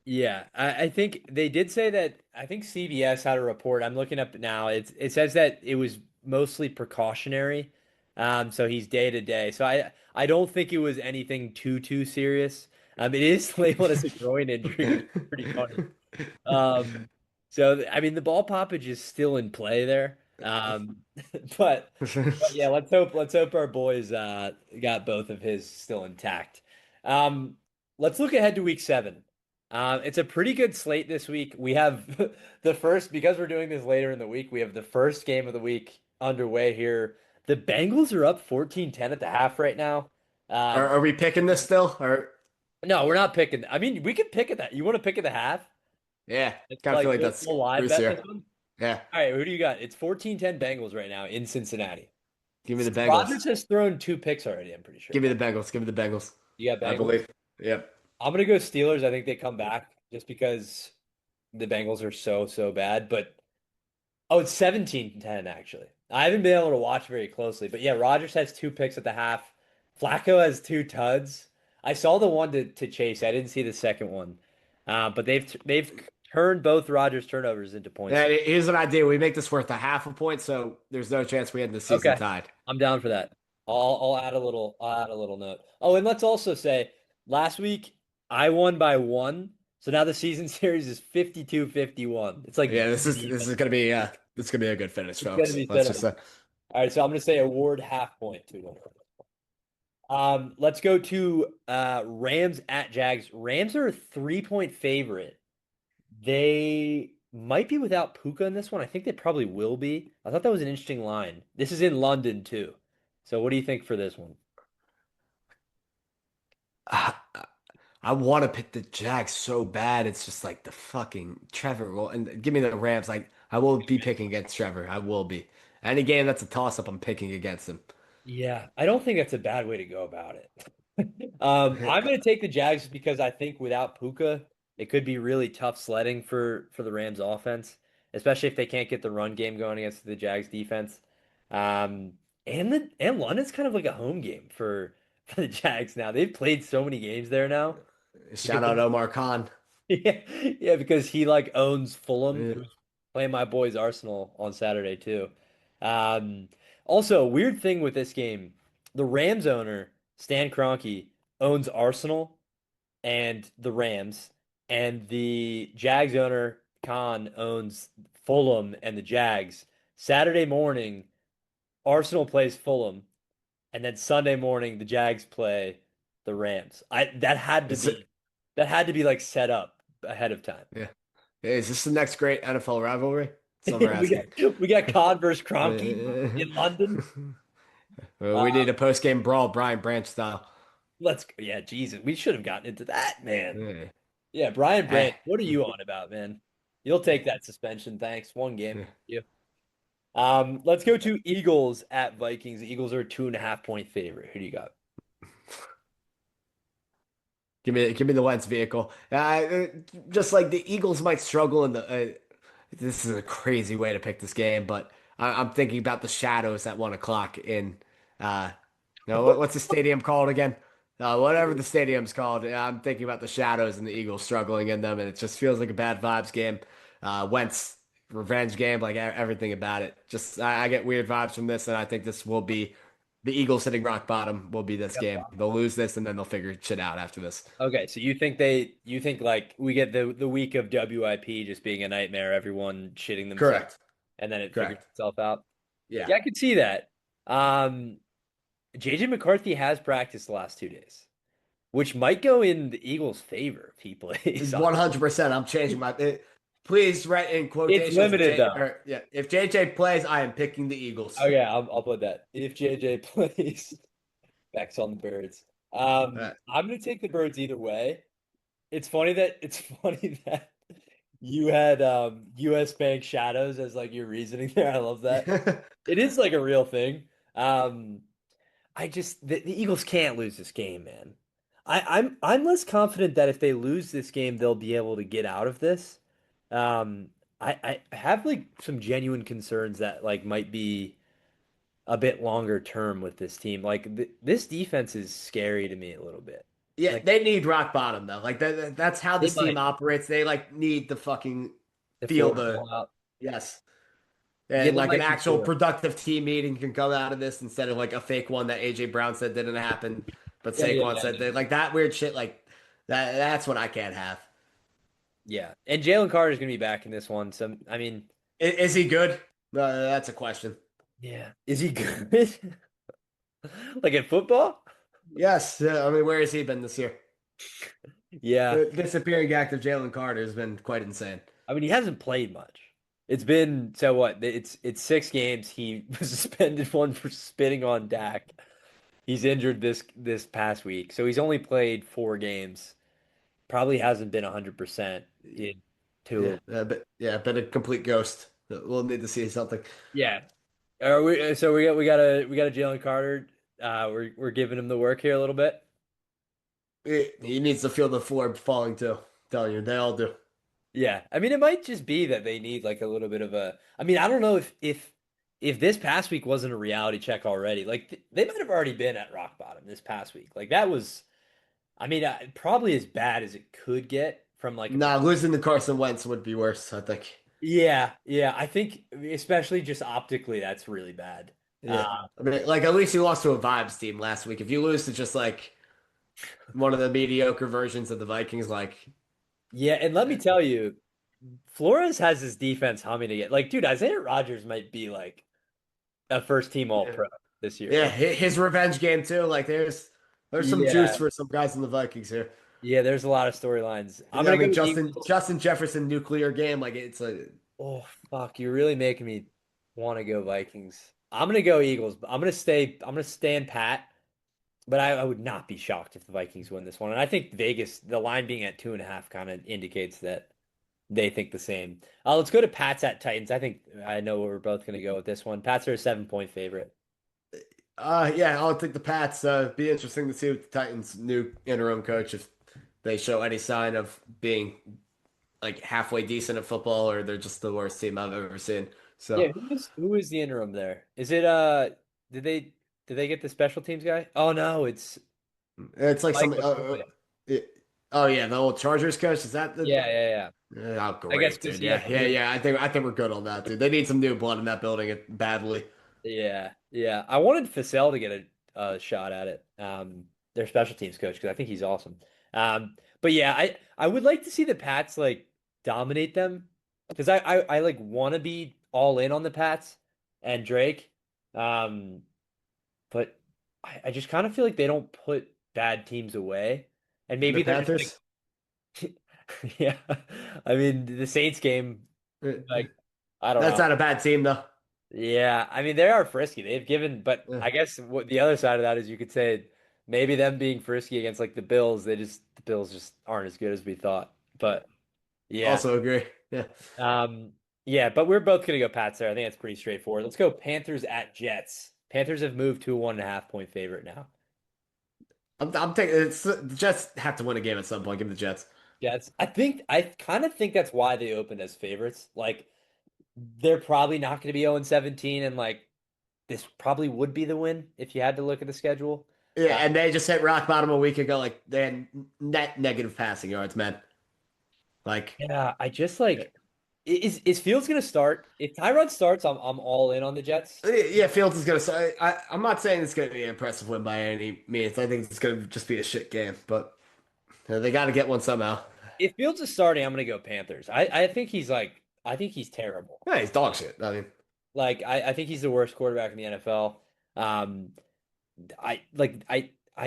[SPEAKER 1] yeah, I think they did say that. I think CBS had a report. I'm looking up now. It says that it was mostly precautionary. So he's day to day. So I don't think it was anything too serious. It is labeled as a groin injury, which is pretty funny. Um, so I mean the ball poppage is still in play there. But but yeah, let's hope our boys got both of his still intact. Um, let's look ahead to week 7. It's a pretty good slate this week. We have the first because we're doing this later in the week. We have the first game of the week underway here. The Bengals are up 14-10 at the half right now.
[SPEAKER 2] Are we picking this still? Or
[SPEAKER 1] No, we're not picking. I mean, we could pick at that. You want to pick at the half?
[SPEAKER 2] yeah,
[SPEAKER 1] It's
[SPEAKER 2] kind of feel
[SPEAKER 1] like
[SPEAKER 2] like that's
[SPEAKER 1] we'll live
[SPEAKER 2] Bruce
[SPEAKER 1] bet this
[SPEAKER 2] here.
[SPEAKER 1] one.
[SPEAKER 2] Yeah,
[SPEAKER 1] All right, who do you got? It's 14-10 Bengals right now in Cincinnati.
[SPEAKER 2] give me the Bengals.
[SPEAKER 1] Rodgers has thrown two picks already, I'm pretty sure.
[SPEAKER 2] Give me the Bengals. Give me the Bengals.
[SPEAKER 1] You got
[SPEAKER 2] I
[SPEAKER 1] Bengals?
[SPEAKER 2] believe. Yep.
[SPEAKER 1] I'm gonna go Steelers. I think they come back just because the Bengals are so bad. But oh, it's 17-10 actually. I haven't been able to watch very closely, but yeah, Rodgers has two picks at the half. Flacco has two tuds. I saw the one to Chase. I didn't see the second one. But they've turned both Rodgers turnovers into points.
[SPEAKER 2] Yeah, here's an idea. We make this worth a half a point, so there's no chance we end the season
[SPEAKER 1] Okay.
[SPEAKER 2] tied.
[SPEAKER 1] I'm down for that. I'll add a little note. Oh, and let's also say last week I won by one. So now the season series is 52-51. It's like
[SPEAKER 2] Yeah,
[SPEAKER 1] dead
[SPEAKER 2] this
[SPEAKER 1] even.
[SPEAKER 2] is gonna be this is gonna be a good finish,
[SPEAKER 1] It's gonna
[SPEAKER 2] folks.
[SPEAKER 1] be
[SPEAKER 2] Let's
[SPEAKER 1] set up.
[SPEAKER 2] just
[SPEAKER 1] All right, so I'm gonna say award half point to them. Let's go to Rams at Jags. Rams are a 3-point favorite. They might be without Puka in this one. I think they probably will be. I thought that was an interesting line. This is in London too. So what do you think for this one?
[SPEAKER 2] I, I want to pick the Jags so bad. It's just like the fucking Trevor will and give me the Rams. Like I will be picking against Trevor. I will be. Any game that's a toss up, I'm picking against him.
[SPEAKER 1] Yeah, I don't think that's a bad way to go about it. I'm going to take the Jags because I think without Puka, it could be really tough sledding for the Rams offense, especially if they can't get the run game going against the Jags defense. And London's kind of like a home game for the Jags now. They've played so many games there now
[SPEAKER 2] Shout
[SPEAKER 1] because
[SPEAKER 2] out Omar Khan.
[SPEAKER 1] yeah, yeah, because he like owns Fulham,
[SPEAKER 2] Yeah.
[SPEAKER 1] who's playing my boys Arsenal on Saturday too. Um, Also, weird thing with this game, the Rams owner, Stan Kroenke, owns Arsenal and the Rams, and the Jags owner, Khan, owns Fulham and the Jags. Saturday morning, Arsenal plays Fulham, and then Sunday morning, the Jags play the Rams. I
[SPEAKER 2] Is it?
[SPEAKER 1] that had to be like set up ahead of time.
[SPEAKER 2] Yeah. Is this the next great NFL rivalry? Some are asking.
[SPEAKER 1] We got Khan versus Kroenke
[SPEAKER 2] Uh,
[SPEAKER 1] in London.
[SPEAKER 2] well,
[SPEAKER 1] Uh,
[SPEAKER 2] we need a post game brawl, Brian Branch style.
[SPEAKER 1] let's go. Yeah, Jesus, we should have gotten into that, man.
[SPEAKER 2] Yeah.
[SPEAKER 1] Yeah, Brian
[SPEAKER 2] Eh.
[SPEAKER 1] Brandt, what are you on about, man? You'll take that suspension, thanks. One game.
[SPEAKER 2] Yeah.
[SPEAKER 1] Yeah. Let's go to Eagles at Vikings. The Eagles are a 2.5 point favorite. Who do you got?
[SPEAKER 2] Give me the Wentz vehicle. Just like the Eagles might struggle in the. This is a crazy way to pick this game, but I'm thinking about the shadows at 1 o'clock in. No, what's the stadium called again? Whatever the stadium's called. I'm thinking about the shadows and the Eagles struggling in them, and it just feels like a bad vibes game. Wentz revenge game, like everything about it. Just I get weird vibes from this, and I think this will be the Eagles hitting rock bottom. Will be this game. They'll lose this, and then they'll figure shit out after this.
[SPEAKER 1] Okay, so you think like we get the week of WIP just being a nightmare, everyone shitting themselves,
[SPEAKER 2] Correct.
[SPEAKER 1] and then it figures
[SPEAKER 2] Correct.
[SPEAKER 1] itself out.
[SPEAKER 2] Yeah.
[SPEAKER 1] Yeah, I could see that. Um, JJ McCarthy has practiced the last 2 days, which might go in the Eagles' favor if he plays.
[SPEAKER 2] 100%. I'm changing my. Please write in
[SPEAKER 1] It's
[SPEAKER 2] quotations.
[SPEAKER 1] limited though.
[SPEAKER 2] Yeah, if JJ plays, I am picking the Eagles.
[SPEAKER 1] Okay, I'll put that. If JJ plays, Beck's on the Birds.
[SPEAKER 2] Uh,
[SPEAKER 1] I'm gonna take the Birds either way. It's funny that you had US Bank Shadows as like your reasoning there. I love that. It is like a real thing. Um, the Eagles can't lose this game, man. I'm less confident that if they lose this game, they'll be able to get out of this. Um, I have like some genuine concerns that like might be a bit longer term with this team. Like this defense is scary to me a little bit.
[SPEAKER 2] yeah,
[SPEAKER 1] Like
[SPEAKER 2] they need rock bottom though. Like that's how
[SPEAKER 1] they
[SPEAKER 2] this team
[SPEAKER 1] might
[SPEAKER 2] operates. They like need to fucking
[SPEAKER 1] to
[SPEAKER 2] feel
[SPEAKER 1] feel it
[SPEAKER 2] the
[SPEAKER 1] all out.
[SPEAKER 2] yes.
[SPEAKER 1] Yeah,
[SPEAKER 2] And
[SPEAKER 1] they
[SPEAKER 2] like an
[SPEAKER 1] might
[SPEAKER 2] actual
[SPEAKER 1] consider.
[SPEAKER 2] productive team meeting can come out of this instead of like a fake one that AJ Brown said didn't happen, but Saquon said
[SPEAKER 1] Yeah.
[SPEAKER 2] that like that weird shit like that's what I can't have.
[SPEAKER 1] Yeah, and Jalen Carter's gonna be back in this one. So I mean,
[SPEAKER 2] Is he good? That's a question.
[SPEAKER 1] yeah, is he good? Like in football?
[SPEAKER 2] Yes. I mean, where has he been this year?
[SPEAKER 1] Yeah,
[SPEAKER 2] The disappearing act of Jalen Carter has been quite insane.
[SPEAKER 1] I mean he hasn't played much. It's been so what? It's 6 games. He was suspended one for spitting on Dak. He's injured this past week, so he's only played 4 games. Probably hasn't been 100% in two
[SPEAKER 2] Yeah,
[SPEAKER 1] of.
[SPEAKER 2] but yeah, been a complete ghost. We'll need to see something.
[SPEAKER 1] Yeah. Are we, so we got a Jalen Carter. We're giving him the work here a little bit.
[SPEAKER 2] He needs to feel the floor falling too. Telling you, they all do.
[SPEAKER 1] Yeah. I mean, it might just be that they need like a little bit of a. I mean, I don't know if this past week wasn't a reality check already. Like they might have already been at rock bottom this past week. Like that was. I mean, probably as bad as it could get from like a.
[SPEAKER 2] Nah, losing to Carson Wentz would be worse, I think.
[SPEAKER 1] Yeah, yeah. I think especially just optically, that's really bad.
[SPEAKER 2] Yeah. I mean, like at least you lost to a vibes team last week. If you lose to just like one of the mediocre versions of the Vikings, like
[SPEAKER 1] Yeah, and let me tell you, Flores has his defense humming again. Like, dude, Isaiah Rodgers might be like a first team All
[SPEAKER 2] yeah,
[SPEAKER 1] Pro this year.
[SPEAKER 2] yeah, his revenge game too. Like there's some juice
[SPEAKER 1] Yeah,
[SPEAKER 2] for some guys in the Vikings here.
[SPEAKER 1] yeah. There's a lot of storylines. I'm
[SPEAKER 2] I
[SPEAKER 1] gonna
[SPEAKER 2] mean,
[SPEAKER 1] go
[SPEAKER 2] Justin
[SPEAKER 1] Eagles.
[SPEAKER 2] Justin Jefferson nuclear game, like it's a
[SPEAKER 1] Oh fuck, you're really making me want to go Vikings. I'm gonna go Eagles. But I'm gonna stay. I'm gonna stand pat. But I would not be shocked if the Vikings win this one. And I think Vegas, the line being at 2.5, kind of indicates that they think the same. Let's go to Pats at Titans. I think I know where we're both going to go with this one. Pats are a 7-point favorite.
[SPEAKER 2] yeah, I'll take the Pats. Be interesting to see what the Titans' new interim coach if they show any sign of being like halfway decent at football or they're just the worst team I've ever seen.
[SPEAKER 1] Yeah,
[SPEAKER 2] So
[SPEAKER 1] who is the interim there? Is it did they did they get the special teams guy? Oh no, it's
[SPEAKER 2] it's like
[SPEAKER 1] Mike
[SPEAKER 2] something.
[SPEAKER 1] LaFleur.
[SPEAKER 2] Oh yeah, the old Chargers coach is that the?
[SPEAKER 1] Yeah, yeah, yeah.
[SPEAKER 2] Oh
[SPEAKER 1] I guess
[SPEAKER 2] great,
[SPEAKER 1] because
[SPEAKER 2] dude.
[SPEAKER 1] he had
[SPEAKER 2] Yeah,
[SPEAKER 1] to
[SPEAKER 2] yeah,
[SPEAKER 1] move.
[SPEAKER 2] yeah. I think we're good on that, dude. They need some new blood in that building badly.
[SPEAKER 1] Yeah, yeah. I wanted Fasell to get a shot at it. Their special teams coach because I think he's awesome. But yeah, I would like to see the Pats like dominate them because I like want to be all in on the Pats and Drake. Um, but I just kind of feel like they don't put bad teams away, and
[SPEAKER 2] The
[SPEAKER 1] maybe they're just like,
[SPEAKER 2] Panthers.
[SPEAKER 1] yeah. I mean, the Saints game, like I don't
[SPEAKER 2] That's
[SPEAKER 1] know.
[SPEAKER 2] not a bad team though.
[SPEAKER 1] Yeah, I mean they are frisky. They've given, but
[SPEAKER 2] Yeah.
[SPEAKER 1] I guess what the other side of that is you could say maybe them being frisky against like the Bills, the Bills just aren't as good as we thought. But yeah.
[SPEAKER 2] Also agree. Yeah.
[SPEAKER 1] Um yeah, but we're both gonna go Pats there. I think that's pretty straightforward. Let's go Panthers at Jets. Panthers have moved to a 1.5 point favorite now.
[SPEAKER 2] I'm taking it's the Jets have to win a game at some point. Give me the Jets.
[SPEAKER 1] Jets. I kind of think that's why they opened as favorites. Like they're probably not gonna be 0-17 and like this probably would be the win if you had to look at the schedule.
[SPEAKER 2] Yeah,
[SPEAKER 1] Uh,
[SPEAKER 2] and they just hit rock bottom a week ago. Like they had net negative passing yards, man. Like
[SPEAKER 1] Yeah, I just like is Fields gonna start? If Tyrod starts, I'm all in on the Jets.
[SPEAKER 2] yeah, Fields is gonna say. I'm not saying it's gonna be an impressive win by any means. I think it's gonna just be a shit game, but they got to get one somehow.
[SPEAKER 1] If Fields is starting, I'm gonna go Panthers. I think he's like I think he's terrible.
[SPEAKER 2] Yeah, he's dog shit. I mean,
[SPEAKER 1] Like I think he's the worst quarterback in the NFL. Um, I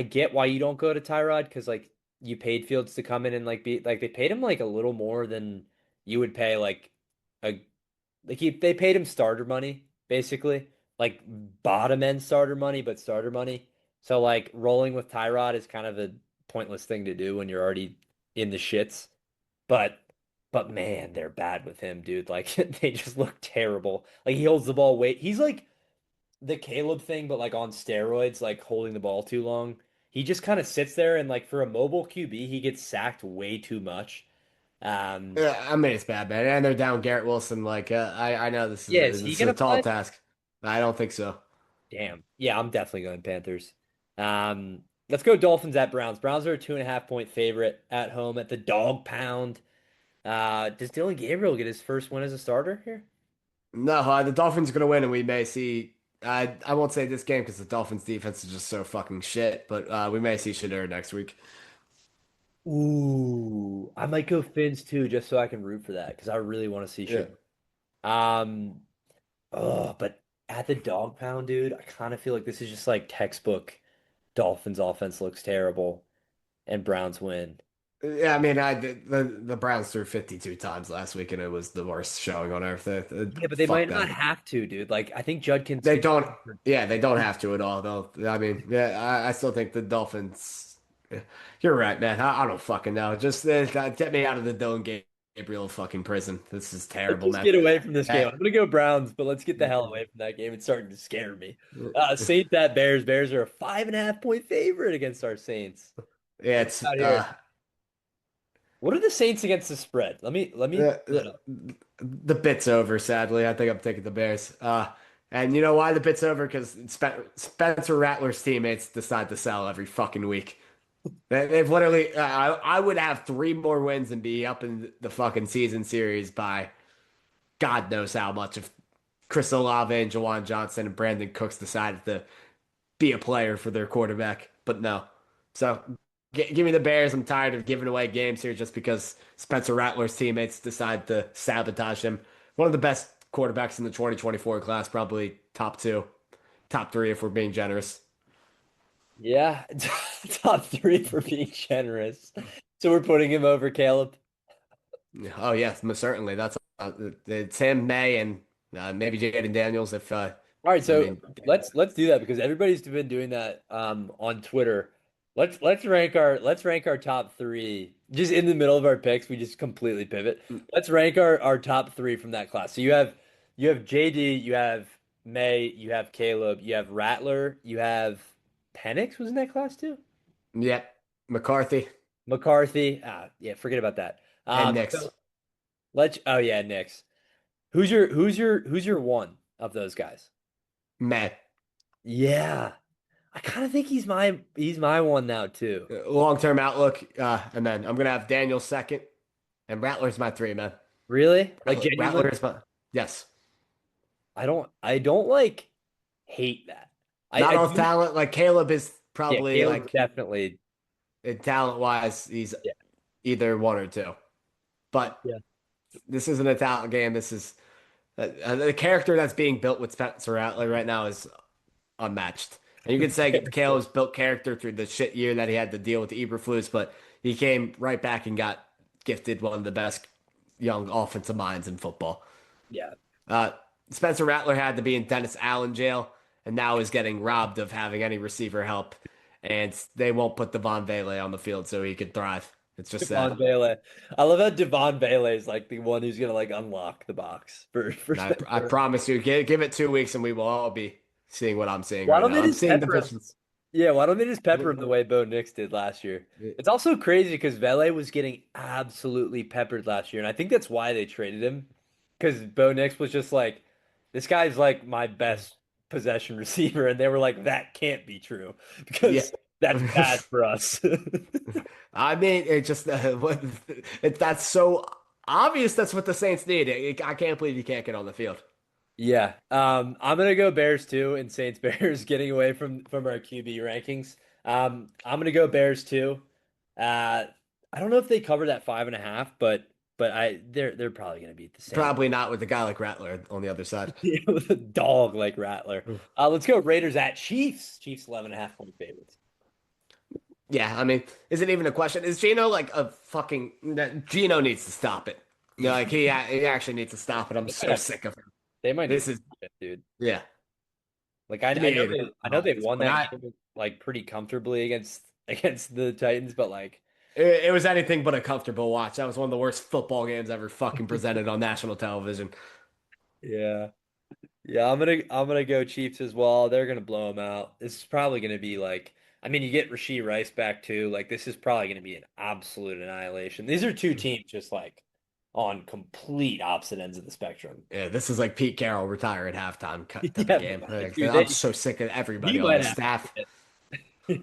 [SPEAKER 1] get why you don't go to Tyrod because like you paid Fields to come in and like be like they paid him like a little more than you would pay like a they paid him starter money, basically. Like bottom end starter money, but starter money. So like rolling with Tyrod is kind of a pointless thing to do when you're already in the shits. But but man, they're bad with him, dude. Like they just look terrible. Like he holds the ball way. He's like the Caleb thing, but like on steroids, like holding the ball too long. He just kind of sits there and like for a mobile QB, he gets sacked way too much. Um,
[SPEAKER 2] yeah, I mean it's bad, man. And they're down Garrett Wilson. Like I know
[SPEAKER 1] yeah, is he
[SPEAKER 2] this is a
[SPEAKER 1] gonna
[SPEAKER 2] tall
[SPEAKER 1] play?
[SPEAKER 2] task. I don't think so.
[SPEAKER 1] Damn. Yeah, I'm definitely going Panthers. Let's go Dolphins at Browns. Browns are a 2.5 point favorite at home at the dog pound. Does Dylan Gabriel get his first win as a starter here?
[SPEAKER 2] No, the Dolphins are gonna win, and we may see. I won't say this game because the Dolphins defense is just so fucking shit. But we may see Shadur next week.
[SPEAKER 1] Ooh, I might go Fins too, just so I can root for that because I really want to see
[SPEAKER 2] Yeah.
[SPEAKER 1] shit. Um, oh, but at the dog pound, dude, I kind of feel like this is just like textbook Dolphins offense looks terrible and Browns win.
[SPEAKER 2] Yeah, I mean, the Browns threw 52 times last week, and it was the worst showing on earth.
[SPEAKER 1] Yeah, but they
[SPEAKER 2] Fuck
[SPEAKER 1] might not
[SPEAKER 2] them.
[SPEAKER 1] have to, dude. Like I think Judkins
[SPEAKER 2] They
[SPEAKER 1] could.
[SPEAKER 2] don't. Yeah, they don't have to at all, though. I mean, yeah, I still think the Dolphins. Yeah, you're right, man. I don't fucking know. Just get me out of the Dylan Gabriel fucking prison. This is
[SPEAKER 1] Let's
[SPEAKER 2] terrible,
[SPEAKER 1] just
[SPEAKER 2] man.
[SPEAKER 1] get away from this game.
[SPEAKER 2] Uh,
[SPEAKER 1] I'm gonna go Browns, but let's get the hell away from that game. It's starting to scare me. Saints at Bears. Bears are a 5.5 point favorite against our Saints.
[SPEAKER 2] yeah,
[SPEAKER 1] Check
[SPEAKER 2] it's
[SPEAKER 1] it out here. What are the Saints against the spread? Let me
[SPEAKER 2] uh,
[SPEAKER 1] pull it up.
[SPEAKER 2] the bit's over. Sadly, I think I'm taking the Bears. And you know why the bit's over? Because Spencer Rattler's teammates decide to sell every fucking week. They've literally. I would have three more wins and be up in the fucking season series by God knows how much if Chris Olave and Jawan Johnson and Brandon Cooks decided to be a player for their quarterback. But no. So give me the Bears. I'm tired of giving away games here just because Spencer Rattler's teammates decide to sabotage him. One of the best quarterbacks in the 2024 class, probably top two, top three if we're being generous.
[SPEAKER 1] Yeah, top three for being generous. So we're putting him over Caleb.
[SPEAKER 2] Oh yes, most certainly. That's it's him, May, and maybe Jaden Daniels. If
[SPEAKER 1] All right,
[SPEAKER 2] I
[SPEAKER 1] so
[SPEAKER 2] mean,
[SPEAKER 1] let's do that because everybody's been doing that on Twitter. Let's rank our top three just in the middle of our picks. We just completely pivot. Let's rank our top three from that class. So you have JD, you have May, you have Caleb, you have Rattler, you have Penix was in that class too.
[SPEAKER 2] yeah, McCarthy
[SPEAKER 1] McCarthy. Yeah, forget about that.
[SPEAKER 2] and Knicks,
[SPEAKER 1] So let's. Oh yeah, Knicks. Who's your one of those guys?
[SPEAKER 2] May.
[SPEAKER 1] Yeah. I kind of think he's my one now too.
[SPEAKER 2] Long-term outlook, and then I'm gonna have Daniel second, and Rattler's my three, man.
[SPEAKER 1] Really? Like
[SPEAKER 2] Rattler
[SPEAKER 1] genuinely?
[SPEAKER 2] is my yes.
[SPEAKER 1] I don't like hate that. I,
[SPEAKER 2] Not
[SPEAKER 1] I
[SPEAKER 2] all
[SPEAKER 1] do,
[SPEAKER 2] talent. Like Caleb is
[SPEAKER 1] yeah,
[SPEAKER 2] probably
[SPEAKER 1] Caleb's
[SPEAKER 2] like
[SPEAKER 1] definitely
[SPEAKER 2] talent-wise, he's
[SPEAKER 1] yeah.
[SPEAKER 2] either one or two. But
[SPEAKER 1] Yeah.
[SPEAKER 2] this isn't a talent game. This is the character that's being built with Spencer Rattler right now is unmatched. And you could say Caleb's built character through the shit year that he had to deal with the Eberflus, but he came right back and got gifted one of the best young offensive minds in football.
[SPEAKER 1] Yeah.
[SPEAKER 2] Uh, Spencer Rattler had to be in Dennis Allen jail, and now is getting robbed of having any receiver help. And they won't put Devon Vele on the field so he could thrive. It's just sad.
[SPEAKER 1] Devon Bailey. I love how Devon Bailey is like the one who's gonna like unlock the box for
[SPEAKER 2] And I
[SPEAKER 1] Spencer.
[SPEAKER 2] promise you, give it 2 weeks and we will all be seeing what I'm seeing
[SPEAKER 1] Why
[SPEAKER 2] right
[SPEAKER 1] don't
[SPEAKER 2] now.
[SPEAKER 1] they
[SPEAKER 2] I'm
[SPEAKER 1] just
[SPEAKER 2] seeing the
[SPEAKER 1] pepper him?
[SPEAKER 2] visions.
[SPEAKER 1] Yeah, why don't they just pepper him the way Bo Nix did last year? It's also crazy because Vele was getting absolutely peppered last year, and I think that's why they traded him. Because Bo Nix was just like, this guy's like my best possession receiver, and they were like, that can't be true
[SPEAKER 2] Yeah.
[SPEAKER 1] because that's bad for us.
[SPEAKER 2] I mean, it just that's so obvious. That's what the Saints need. I can't believe you can't get on the field.
[SPEAKER 1] Yeah, I'm gonna go Bears too, and Saints Bears getting away from our QB rankings. I'm gonna go Bears too. Uh, I don't know if they cover that 5.5, but they're probably gonna beat the Saints.
[SPEAKER 2] Probably not with a guy like Rattler on the other side.
[SPEAKER 1] With a dog like Rattler. Let's go Raiders at Chiefs. Chiefs 11.5 point favorites.
[SPEAKER 2] Yeah, I mean, is it even a question? Is Gino like a fucking? Gino needs to stop it. No, like he actually needs to stop it. I'm
[SPEAKER 1] They might
[SPEAKER 2] so
[SPEAKER 1] have,
[SPEAKER 2] sick of him.
[SPEAKER 1] they might need
[SPEAKER 2] This
[SPEAKER 1] to
[SPEAKER 2] is
[SPEAKER 1] stop it, dude.
[SPEAKER 2] yeah.
[SPEAKER 1] Like I,
[SPEAKER 2] They
[SPEAKER 1] I know
[SPEAKER 2] need to
[SPEAKER 1] they I know
[SPEAKER 2] stop
[SPEAKER 1] they
[SPEAKER 2] this
[SPEAKER 1] won
[SPEAKER 2] point.
[SPEAKER 1] that game like pretty comfortably against the Titans, but like
[SPEAKER 2] It was anything but a comfortable watch. That was one of the worst football games ever fucking presented on national television.
[SPEAKER 1] yeah. Yeah, I'm gonna go Chiefs as well. They're gonna blow them out. This is probably gonna be like, I mean, you get Rashee Rice back too. Like this is probably gonna be an absolute annihilation. These are two teams just like on complete opposite ends of the spectrum.
[SPEAKER 2] Yeah, this is like Pete Carroll retire at halftime type of
[SPEAKER 1] Yeah,
[SPEAKER 2] game. Like,
[SPEAKER 1] dude,
[SPEAKER 2] I'm so sick of everybody
[SPEAKER 1] he
[SPEAKER 2] on
[SPEAKER 1] might
[SPEAKER 2] the
[SPEAKER 1] have
[SPEAKER 2] staff.
[SPEAKER 1] it.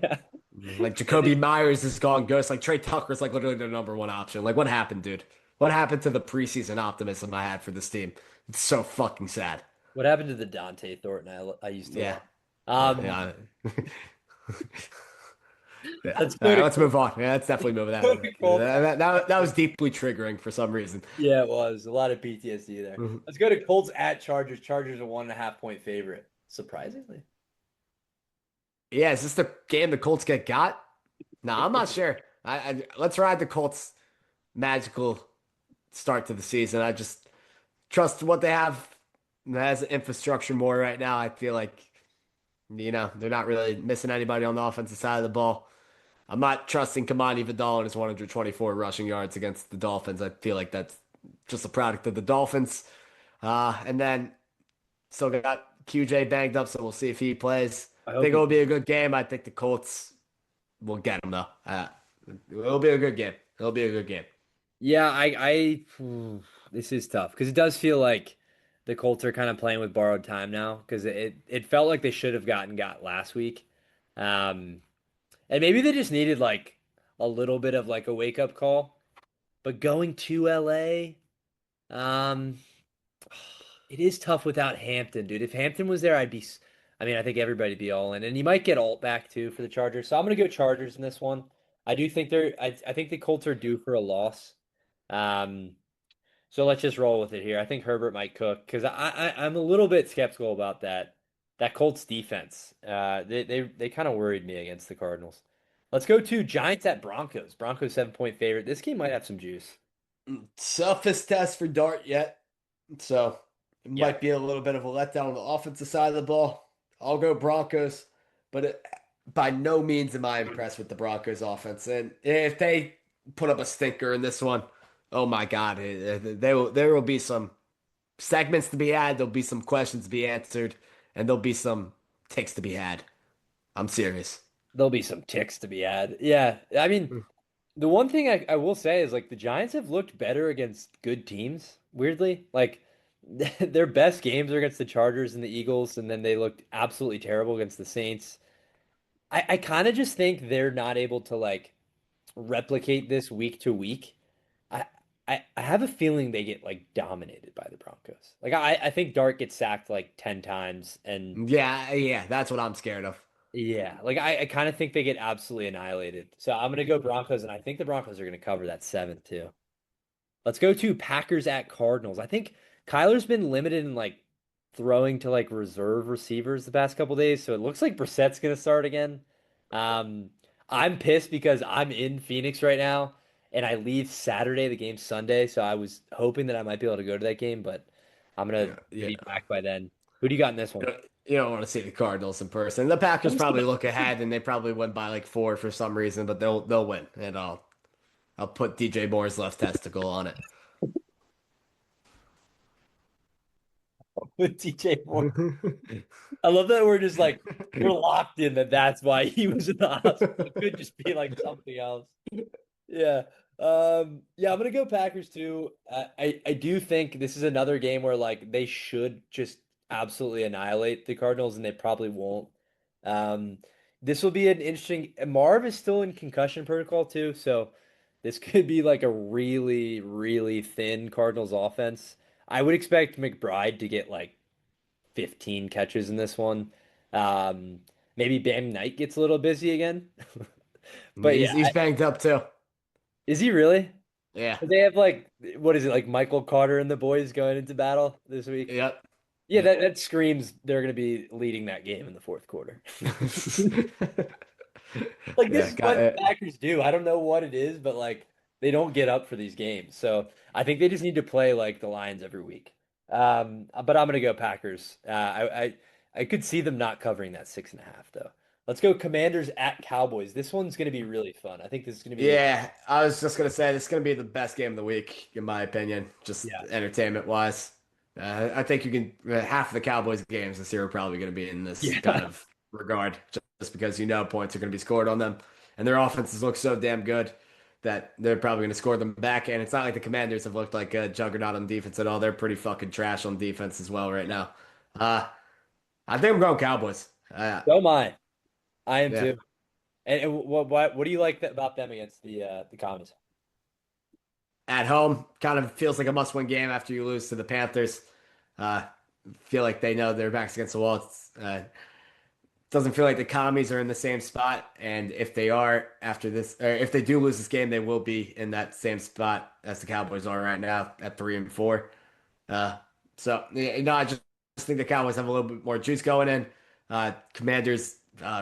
[SPEAKER 1] Yeah,
[SPEAKER 2] Like Jacoby Myers is gone ghost. Like Trey Tucker's like literally the number one option. Like what happened, dude? What happened to the preseason optimism I had for this team? It's so fucking sad.
[SPEAKER 1] what happened to the Dante Thornton I used to
[SPEAKER 2] Yeah.
[SPEAKER 1] love? Um,
[SPEAKER 2] Yeah. Yeah.
[SPEAKER 1] let's
[SPEAKER 2] All
[SPEAKER 1] go
[SPEAKER 2] right,
[SPEAKER 1] to
[SPEAKER 2] let's move on. Yeah, let's definitely move
[SPEAKER 1] go
[SPEAKER 2] that.
[SPEAKER 1] to Colts.
[SPEAKER 2] That was deeply triggering for some reason.
[SPEAKER 1] Yeah, it was a lot of PTSD there.
[SPEAKER 2] Mhm.
[SPEAKER 1] Let's go to Colts at Chargers. Chargers a 1.5 point favorite. Surprisingly.
[SPEAKER 2] Yeah, is this the game the Colts get got? No, I'm not sure. Let's ride the Colts' magical start to the season. I just trust what they have as infrastructure more right now. I feel like, they're not really missing anybody on the offensive side of the ball. I'm not trusting Kamani Vidal and his 124 rushing yards against the Dolphins. I feel like that's just a product of the Dolphins. And then still got QJ banged up, so we'll see if he plays.
[SPEAKER 1] I
[SPEAKER 2] I
[SPEAKER 1] hope
[SPEAKER 2] think
[SPEAKER 1] he.
[SPEAKER 2] it'll be a good game. I think the Colts will get him though. It'll be a good game. It'll be a good game.
[SPEAKER 1] Yeah, this is tough because it does feel like the Colts are kind of playing with borrowed time now because it felt like they should have got last week. Um, and maybe they just needed like a little bit of like a wake up call. But going to LA, um, it is tough without Hampton, dude. If Hampton was there, I mean, I think everybody'd be all in, and you might get Alt back too for the Chargers. So I'm gonna go Chargers in this one. I do think I think the Colts are due for a loss. Um, so let's just roll with it here. I think Herbert might cook because I'm a little bit skeptical about that Colts defense. They kind of worried me against the Cardinals. Let's go to Giants at Broncos. Broncos 7-point favorite. This game might have some juice.
[SPEAKER 2] Toughest test for Dart yet. So it
[SPEAKER 1] Yeah,
[SPEAKER 2] might be a little bit of a letdown on the offensive side of the ball. I'll go Broncos, but by no means am I impressed with the Broncos offense. And if they put up a stinker in this one, oh my God, there will be some segments to be had. There'll be some questions to be answered, and there'll be some takes to be had. I'm serious.
[SPEAKER 1] there'll be some ticks to be had. Yeah, I mean, the one thing I will say is like the Giants have looked better against good teams, weirdly. Like their best games are against the Chargers and the Eagles, and then they looked absolutely terrible against the Saints. I kind of just think they're not able to like replicate this week to week. I, I have a feeling they get like dominated by the Broncos. Like I think Dart gets sacked like 10 times and
[SPEAKER 2] Yeah, yeah, that's what I'm scared of.
[SPEAKER 1] yeah, like I kind of think they get absolutely annihilated. So I'm gonna go Broncos, and I think the Broncos are gonna cover that seventh too. Let's go to Packers at Cardinals. I think Kyler's been limited in like throwing to like reserve receivers the past couple days, so it looks like Brissett's gonna start again. Um, I'm pissed because I'm in Phoenix right now, and I leave Saturday. The game's Sunday, so I was hoping that I might be able to go to that game, but I'm gonna
[SPEAKER 2] Yeah, yeah.
[SPEAKER 1] be back by then. Who do you got in this one?
[SPEAKER 2] You don't want to see the Cardinals in person. The
[SPEAKER 1] Let
[SPEAKER 2] Packers
[SPEAKER 1] me see
[SPEAKER 2] probably look ahead and they probably win by like four for some reason, but they'll win. And I'll put DJ Moore's left testicle on it.
[SPEAKER 1] with TJ Moore. I love that we're just like we're locked in that that's why he was in the hospital. It could just be like something else. Yeah. Yeah, I'm gonna go Packers too. I do think this is another game where like they should just absolutely annihilate the Cardinals and they probably won't. Um, this will be an interesting Marv is still in concussion protocol too, so this could be like a really, really thin Cardinals offense. I would expect McBride to get like 15 catches in this one. Um, Maybe Bam Knight gets a little busy again. But yeah,
[SPEAKER 2] He's banged up too.
[SPEAKER 1] is he really?
[SPEAKER 2] Yeah.
[SPEAKER 1] They have like what is it like Michael Carter and the boys going into battle this week?
[SPEAKER 2] Yep.
[SPEAKER 1] Yeah, that screams they're going to be leading that game in the fourth quarter.
[SPEAKER 2] Yep.
[SPEAKER 1] Like this
[SPEAKER 2] Yeah,
[SPEAKER 1] is
[SPEAKER 2] got
[SPEAKER 1] what the
[SPEAKER 2] it.
[SPEAKER 1] Packers do. I don't know what it is, but like they don't get up for these games. So I think they just need to play like the Lions every week. But I'm gonna go Packers. I could see them not covering that 6.5 though. Let's go Commanders at Cowboys. This one's gonna be really fun. I think this is gonna be
[SPEAKER 2] Yeah, I was just gonna say this is gonna be the best game of the week, in my opinion, just
[SPEAKER 1] yeah.
[SPEAKER 2] entertainment wise. I think you can half of the Cowboys games this year are probably gonna be in this kind
[SPEAKER 1] Yeah.
[SPEAKER 2] of regard, just because points are gonna be scored on them, and their offenses look so damn good that they're probably gonna score them back. And it's not like the Commanders have looked like a juggernaut on defense at all. They're pretty fucking trash on defense as well right now. Uh, I think I'm going Cowboys.
[SPEAKER 1] So am I. I am
[SPEAKER 2] Yeah.
[SPEAKER 1] too. And what do you like about them against the Commies?
[SPEAKER 2] At home, kind of feels like a must-win game after you lose to the Panthers. Uh, feel like they know their backs against the wall. Doesn't feel like the commies are in the same spot, and if they are after this, or if they do lose this game, they will be in that same spot as the Cowboys are right now at 3-4. Uh, so I just think the Cowboys have a little bit more juice going in. Commanders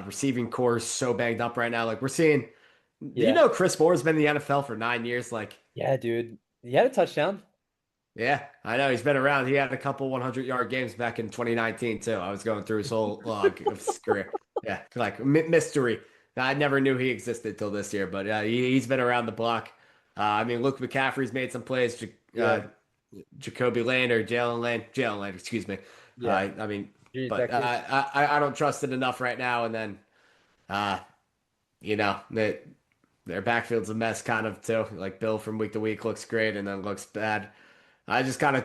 [SPEAKER 2] receiving core is so banged up right now. Like we're seeing Do you
[SPEAKER 1] Yeah.
[SPEAKER 2] know Chris Moore's been in the NFL for 9 years? Like,
[SPEAKER 1] Yeah, dude. He had a touchdown.
[SPEAKER 2] yeah, I know he's been around. He had a couple 100-yard games back in 2019 too. I was going through his whole log of his career. Yeah, like mystery. I never knew he existed till this year, but he's been around the block. I mean, Luke McCaffrey's made some plays.
[SPEAKER 1] Yeah.
[SPEAKER 2] Jacoby Lane or Jalen Lane, excuse me.
[SPEAKER 1] Yeah.
[SPEAKER 2] I mean,
[SPEAKER 1] He's
[SPEAKER 2] but
[SPEAKER 1] back here.
[SPEAKER 2] I don't trust it enough right now. And then, uh, you know, their backfield's a mess kind of too. Like Bill from week to week looks great and then looks bad. I just kind of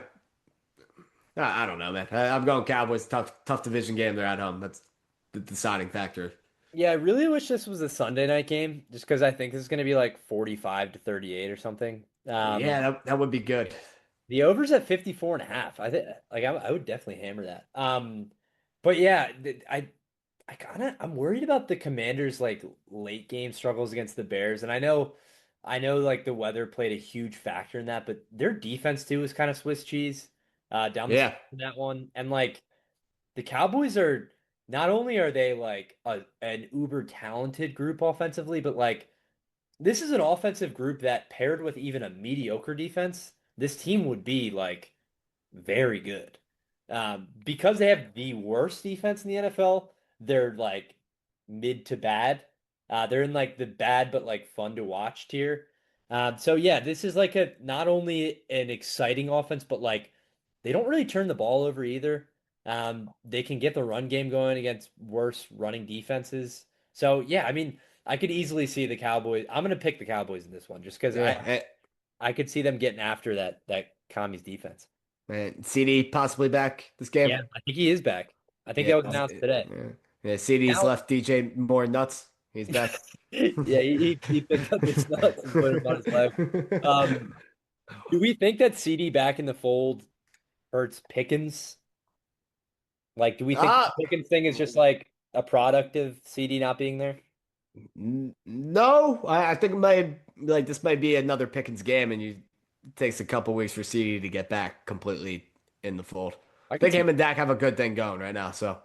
[SPEAKER 2] I don't know, man. I'm going Cowboys. Tough division game. They're at home. That's the deciding factor.
[SPEAKER 1] Yeah, I really wish this was a Sunday night game just because I think this is going to be like 45 to 38 or something.
[SPEAKER 2] Yeah, that would be good.
[SPEAKER 1] The over's at 54 and a half. I think like I would definitely hammer that. But yeah, I'm worried about the Commanders like late game struggles against the Bears. And I know like the weather played a huge factor in that, but their defense too is kind of Swiss cheese down the stretch
[SPEAKER 2] Yeah,
[SPEAKER 1] in that one. And like the Cowboys are not only are they like an uber talented group offensively, but like this is an offensive group that paired with even a mediocre defense, this team would be like very good. Because they have the worst defense in the NFL, they're like mid to bad. They're in like the bad but like fun to watch tier. So yeah, this is like a not only an exciting offense, but like they don't really turn the ball over either. They can get the run game going against worse running defenses. So yeah, I mean, I could easily see the Cowboys. I'm gonna pick the Cowboys in this one just because
[SPEAKER 2] yeah.
[SPEAKER 1] I could see them getting after that commies defense.
[SPEAKER 2] CD possibly back this game.
[SPEAKER 1] Yeah, I think he is back. I think
[SPEAKER 2] Yeah,
[SPEAKER 1] that was announced today.
[SPEAKER 2] CD's
[SPEAKER 1] Now,
[SPEAKER 2] left DJ more nuts. He's back.
[SPEAKER 1] yeah, he picked up his nuts and put him on his leg. Um, do we think that CD back in the fold hurts Pickens? Like, do we think the
[SPEAKER 2] Ah,
[SPEAKER 1] Pickens thing is just like a product of CD not being there?
[SPEAKER 2] no, I think it might like this might be another Pickens game, and it takes a couple weeks for CD to get back completely in the fold.
[SPEAKER 1] I
[SPEAKER 2] I
[SPEAKER 1] could
[SPEAKER 2] think
[SPEAKER 1] see.
[SPEAKER 2] him and Dak have a good thing going right now, so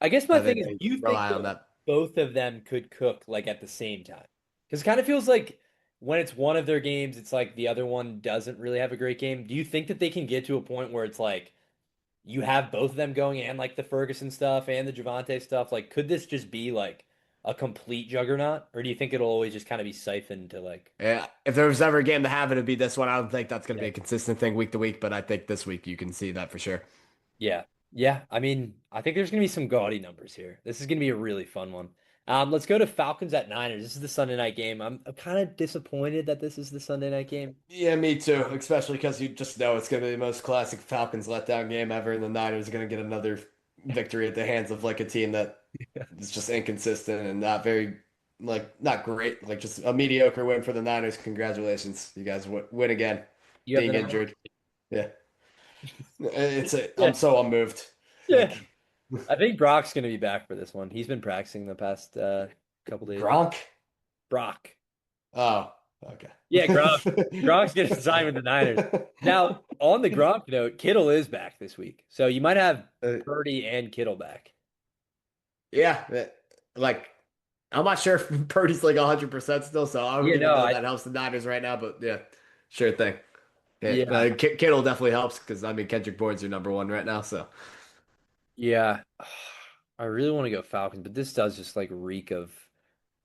[SPEAKER 1] I guess my
[SPEAKER 2] I
[SPEAKER 1] thing
[SPEAKER 2] think
[SPEAKER 1] is,
[SPEAKER 2] they
[SPEAKER 1] do you think
[SPEAKER 2] rely on
[SPEAKER 1] that
[SPEAKER 2] that.
[SPEAKER 1] both of them could cook like at the same time? Because it kind of feels like when it's one of their games, it's like the other one doesn't really have a great game. Do you think that they can get to a point where it's like you have both of them going and like the Ferguson stuff and the Javante stuff? Like, could this just be like a complete juggernaut, or do you think it'll always just kind of be siphoned to like,
[SPEAKER 2] Yeah, if there was ever a game to have it, it'd be this one. I don't think that's going to
[SPEAKER 1] yeah,
[SPEAKER 2] be a consistent thing week to week, but I think this week you can see that for sure.
[SPEAKER 1] yeah, yeah. I mean, I think there's gonna be some gaudy numbers here. This is gonna be a really fun one. Let's go to Falcons at Niners. This is the Sunday night game. I'm kind of disappointed that this is the Sunday night game.
[SPEAKER 2] Yeah, me too. Especially because you just know it's going to be the most classic Falcons letdown game ever, and the Niners are going to get another victory at the hands of like a team that is just inconsistent and not very, like, not great. Like, just a mediocre win for the Niners. Congratulations, you guys win again.
[SPEAKER 1] You have the
[SPEAKER 2] Being
[SPEAKER 1] Niners?
[SPEAKER 2] injured, yeah,
[SPEAKER 1] Yeah,
[SPEAKER 2] I'm so unmoved.
[SPEAKER 1] yeah.
[SPEAKER 2] Like
[SPEAKER 1] I think Brock's gonna be back for this one. He's been practicing the past couple days.
[SPEAKER 2] Gronk.
[SPEAKER 1] Brock.
[SPEAKER 2] Oh, okay.
[SPEAKER 1] Yeah, Gronk. Gronk's getting signed with the Niners. Now, on the Gronk note, Kittle is back this week. So you might have
[SPEAKER 2] Uh,
[SPEAKER 1] Purdy and Kittle back.
[SPEAKER 2] yeah, like I'm not sure if Purdy's like 100% still, so I don't
[SPEAKER 1] Yeah,
[SPEAKER 2] even
[SPEAKER 1] no,
[SPEAKER 2] know if
[SPEAKER 1] I
[SPEAKER 2] that helps the Niners right now. But yeah, sure thing. Yeah,
[SPEAKER 1] yeah.
[SPEAKER 2] Kittle definitely helps because I mean Kendrick Bourne's your number one right now. So
[SPEAKER 1] Yeah. I really want to go Falcons, but this does just like reek of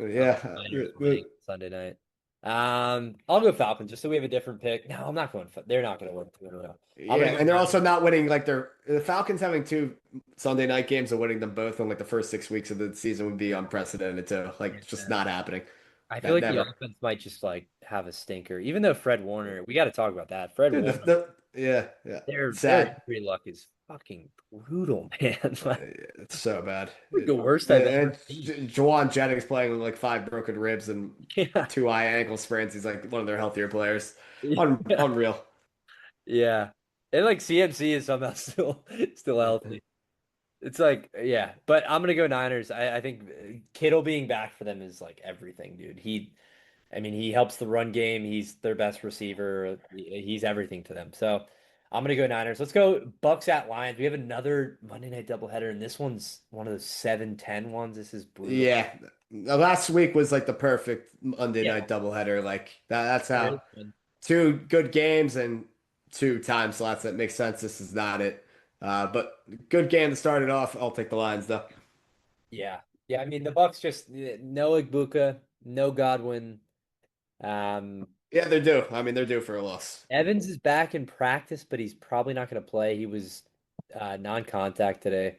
[SPEAKER 2] yeah,
[SPEAKER 1] Niners winning Sunday night. I'll go Falcons just so we have a different pick. No, I'm not going. They're not going to win 2-0. I'm
[SPEAKER 2] yeah,
[SPEAKER 1] going to go
[SPEAKER 2] and they're
[SPEAKER 1] Niners.
[SPEAKER 2] also not winning like the Falcons having two Sunday night games and winning them both in like the first 6 weeks of the season would be unprecedented too. Like just
[SPEAKER 1] Yeah.
[SPEAKER 2] not happening.
[SPEAKER 1] I feel
[SPEAKER 2] That
[SPEAKER 1] like the
[SPEAKER 2] never.
[SPEAKER 1] offense might just like have a stinker. Even though Fred Warner, we got to talk about that. Fred
[SPEAKER 2] Dude,
[SPEAKER 1] Warner,
[SPEAKER 2] yeah,
[SPEAKER 1] their
[SPEAKER 2] sad.
[SPEAKER 1] injury luck is fucking brutal, man. Like
[SPEAKER 2] It's so bad.
[SPEAKER 1] the worst I've ever seen.
[SPEAKER 2] Jawan Jennings playing with like five broken ribs and
[SPEAKER 1] Yeah.
[SPEAKER 2] two eye ankle sprains. He's like one of their healthier players.
[SPEAKER 1] Yeah.
[SPEAKER 2] Unreal.
[SPEAKER 1] Yeah. And like CMC is somehow still healthy. It's like, yeah, but I'm gonna go Niners. I think Kittle being back for them is like everything, dude. I mean, he helps the run game. He's their best receiver. He's everything to them. So I'm gonna go Niners. Let's go Bucks at Lions. We have another Monday night doubleheader, and this one's one of those 7-10 ones. This is brutal.
[SPEAKER 2] Yeah. last week was like the perfect Monday
[SPEAKER 1] Yeah,
[SPEAKER 2] night doubleheader. Like that's
[SPEAKER 1] it
[SPEAKER 2] how
[SPEAKER 1] is good.
[SPEAKER 2] two good games and two time slots that make sense. This is not it. But good game to start it off. I'll take the Lions though.
[SPEAKER 1] Yeah. Yeah, I mean the Bucks just no Igbuka, no Godwin. Um,
[SPEAKER 2] Yeah, they're due. I mean, they're due for a loss.
[SPEAKER 1] Evans is back in practice, but he's probably not going to play. He was non-contact today.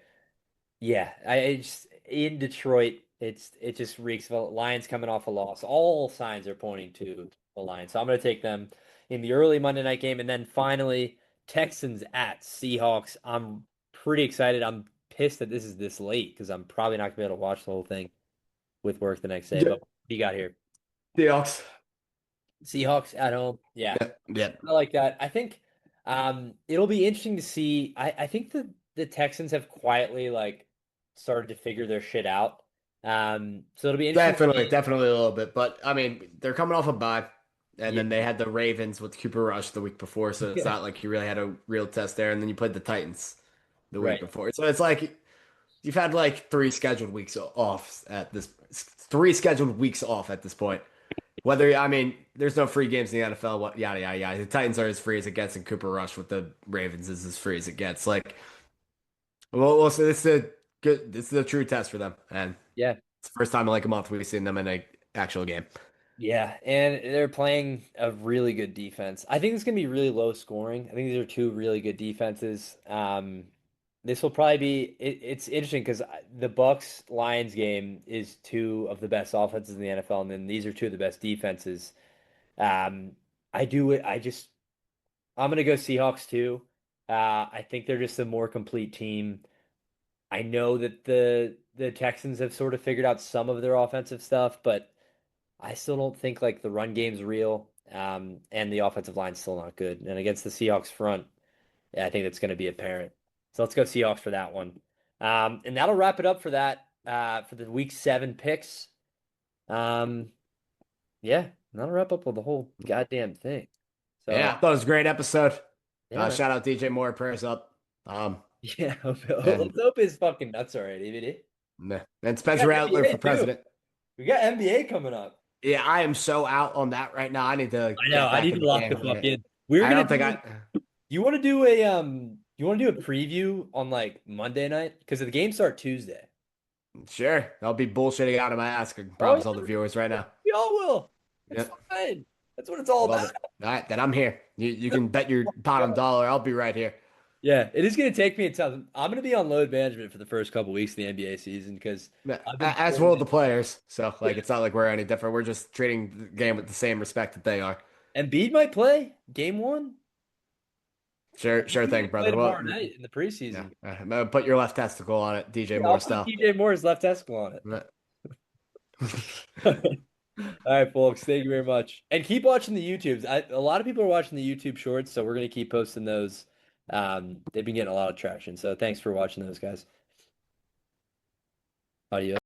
[SPEAKER 1] Yeah, I just in Detroit, it just reeks of Lions coming off a loss. All signs are pointing to the Lions. So I'm going to take them in the early Monday night game, and then finally Texans at Seahawks. I'm pretty excited. I'm pissed that this is this late because I'm probably not going to be able to watch the whole thing with work the next day.
[SPEAKER 2] Yeah,
[SPEAKER 1] But what do you got here?
[SPEAKER 2] Seahawks.
[SPEAKER 1] Seahawks at home. Yeah.
[SPEAKER 2] Yeah, yeah.
[SPEAKER 1] I like that. I think it'll be interesting to see. I think the Texans have quietly like started to figure their shit out. So it'll be interesting to
[SPEAKER 2] Definitely,
[SPEAKER 1] see.
[SPEAKER 2] definitely a little bit. But I mean, they're coming off a bye, and
[SPEAKER 1] Yeah.
[SPEAKER 2] then they had the Ravens with Cooper Rush the week before, so it's
[SPEAKER 1] Yeah.
[SPEAKER 2] not like you really had a real test there. And then you played the Titans the week
[SPEAKER 1] Right.
[SPEAKER 2] before, so it's like you've had like three scheduled weeks off at this point. Whether I mean, there's no free games in the NFL. What yada yada yada. The Titans are as free as it gets, and Cooper Rush with the Ravens is as free as it gets. Like, well, so this is a good. This is a true test for them, and
[SPEAKER 1] Yeah.
[SPEAKER 2] it's the first time in like a month we've seen them in a actual game.
[SPEAKER 1] Yeah. And they're playing a really good defense. I think it's gonna be really low scoring. I think these are two really good defenses. This will probably be it's interesting because the Bucks Lions game is two of the best offenses in the NFL, and then these are two of the best defenses. Um, I do it. I'm gonna go Seahawks too. I think they're just a more complete team. I know that the Texans have sort of figured out some of their offensive stuff, but I still don't think like the run game's real. And the offensive line's still not good. And against the Seahawks front, yeah, I think that's going to be apparent. So let's go Seahawks for that one. And that'll wrap it up for that for the week 7 picks. Um, yeah, that'll wrap up with the whole goddamn thing. So
[SPEAKER 2] Yeah, I thought it was a great episode.
[SPEAKER 1] yeah, man.
[SPEAKER 2] Shout out DJ Moore, prayers up.
[SPEAKER 1] Yeah,
[SPEAKER 2] And
[SPEAKER 1] let's hope his fucking nuts already, BD.
[SPEAKER 2] meh. And
[SPEAKER 1] We got
[SPEAKER 2] Spencer Rattler
[SPEAKER 1] NBA
[SPEAKER 2] for
[SPEAKER 1] too.
[SPEAKER 2] president.
[SPEAKER 1] We got NBA coming up.
[SPEAKER 2] Yeah, I am so out on that right now. I need to
[SPEAKER 1] I know.
[SPEAKER 2] get
[SPEAKER 1] I
[SPEAKER 2] back
[SPEAKER 1] need
[SPEAKER 2] in
[SPEAKER 1] to
[SPEAKER 2] the
[SPEAKER 1] lock
[SPEAKER 2] game.
[SPEAKER 1] the fuck in. We're
[SPEAKER 2] I
[SPEAKER 1] gonna
[SPEAKER 2] don't think
[SPEAKER 1] do.
[SPEAKER 2] I.
[SPEAKER 1] You want to do a preview on like Monday night because the games start Tuesday.
[SPEAKER 2] Sure, I'll be bullshitting out of my ass. I can
[SPEAKER 1] Oh
[SPEAKER 2] promise all the
[SPEAKER 1] yeah,
[SPEAKER 2] viewers right now.
[SPEAKER 1] we all will. It's
[SPEAKER 2] Yeah,
[SPEAKER 1] fine. That's what it's all
[SPEAKER 2] love
[SPEAKER 1] about.
[SPEAKER 2] it. All right, then I'm here. You can bet your bottom dollar. I'll be right here.
[SPEAKER 1] Yeah, it is gonna take me a time. I'm gonna be on load management for the first couple weeks of the NBA season because
[SPEAKER 2] Yeah,
[SPEAKER 1] I've been
[SPEAKER 2] as
[SPEAKER 1] pouring
[SPEAKER 2] will
[SPEAKER 1] it.
[SPEAKER 2] the players. So
[SPEAKER 1] Yeah,
[SPEAKER 2] like, it's not like we're any different. We're just treating the game with the same respect that they are.
[SPEAKER 1] Embiid might play game one.
[SPEAKER 2] Sure
[SPEAKER 1] Embiid
[SPEAKER 2] thing,
[SPEAKER 1] might play
[SPEAKER 2] brother.
[SPEAKER 1] tomorrow
[SPEAKER 2] Well,
[SPEAKER 1] night in the
[SPEAKER 2] yeah,
[SPEAKER 1] preseason.
[SPEAKER 2] put your left testicle on it, DJ
[SPEAKER 1] Yeah, I'll
[SPEAKER 2] Moore
[SPEAKER 1] put
[SPEAKER 2] style.
[SPEAKER 1] DJ Moore's left testicle on
[SPEAKER 2] Yeah.
[SPEAKER 1] it. All right, folks. Thank you very much. And keep watching the YouTubes. A lot of people are watching the YouTube shorts, so we're going to keep posting those. They've been getting a lot of traction. So thanks for watching those, guys. Adios.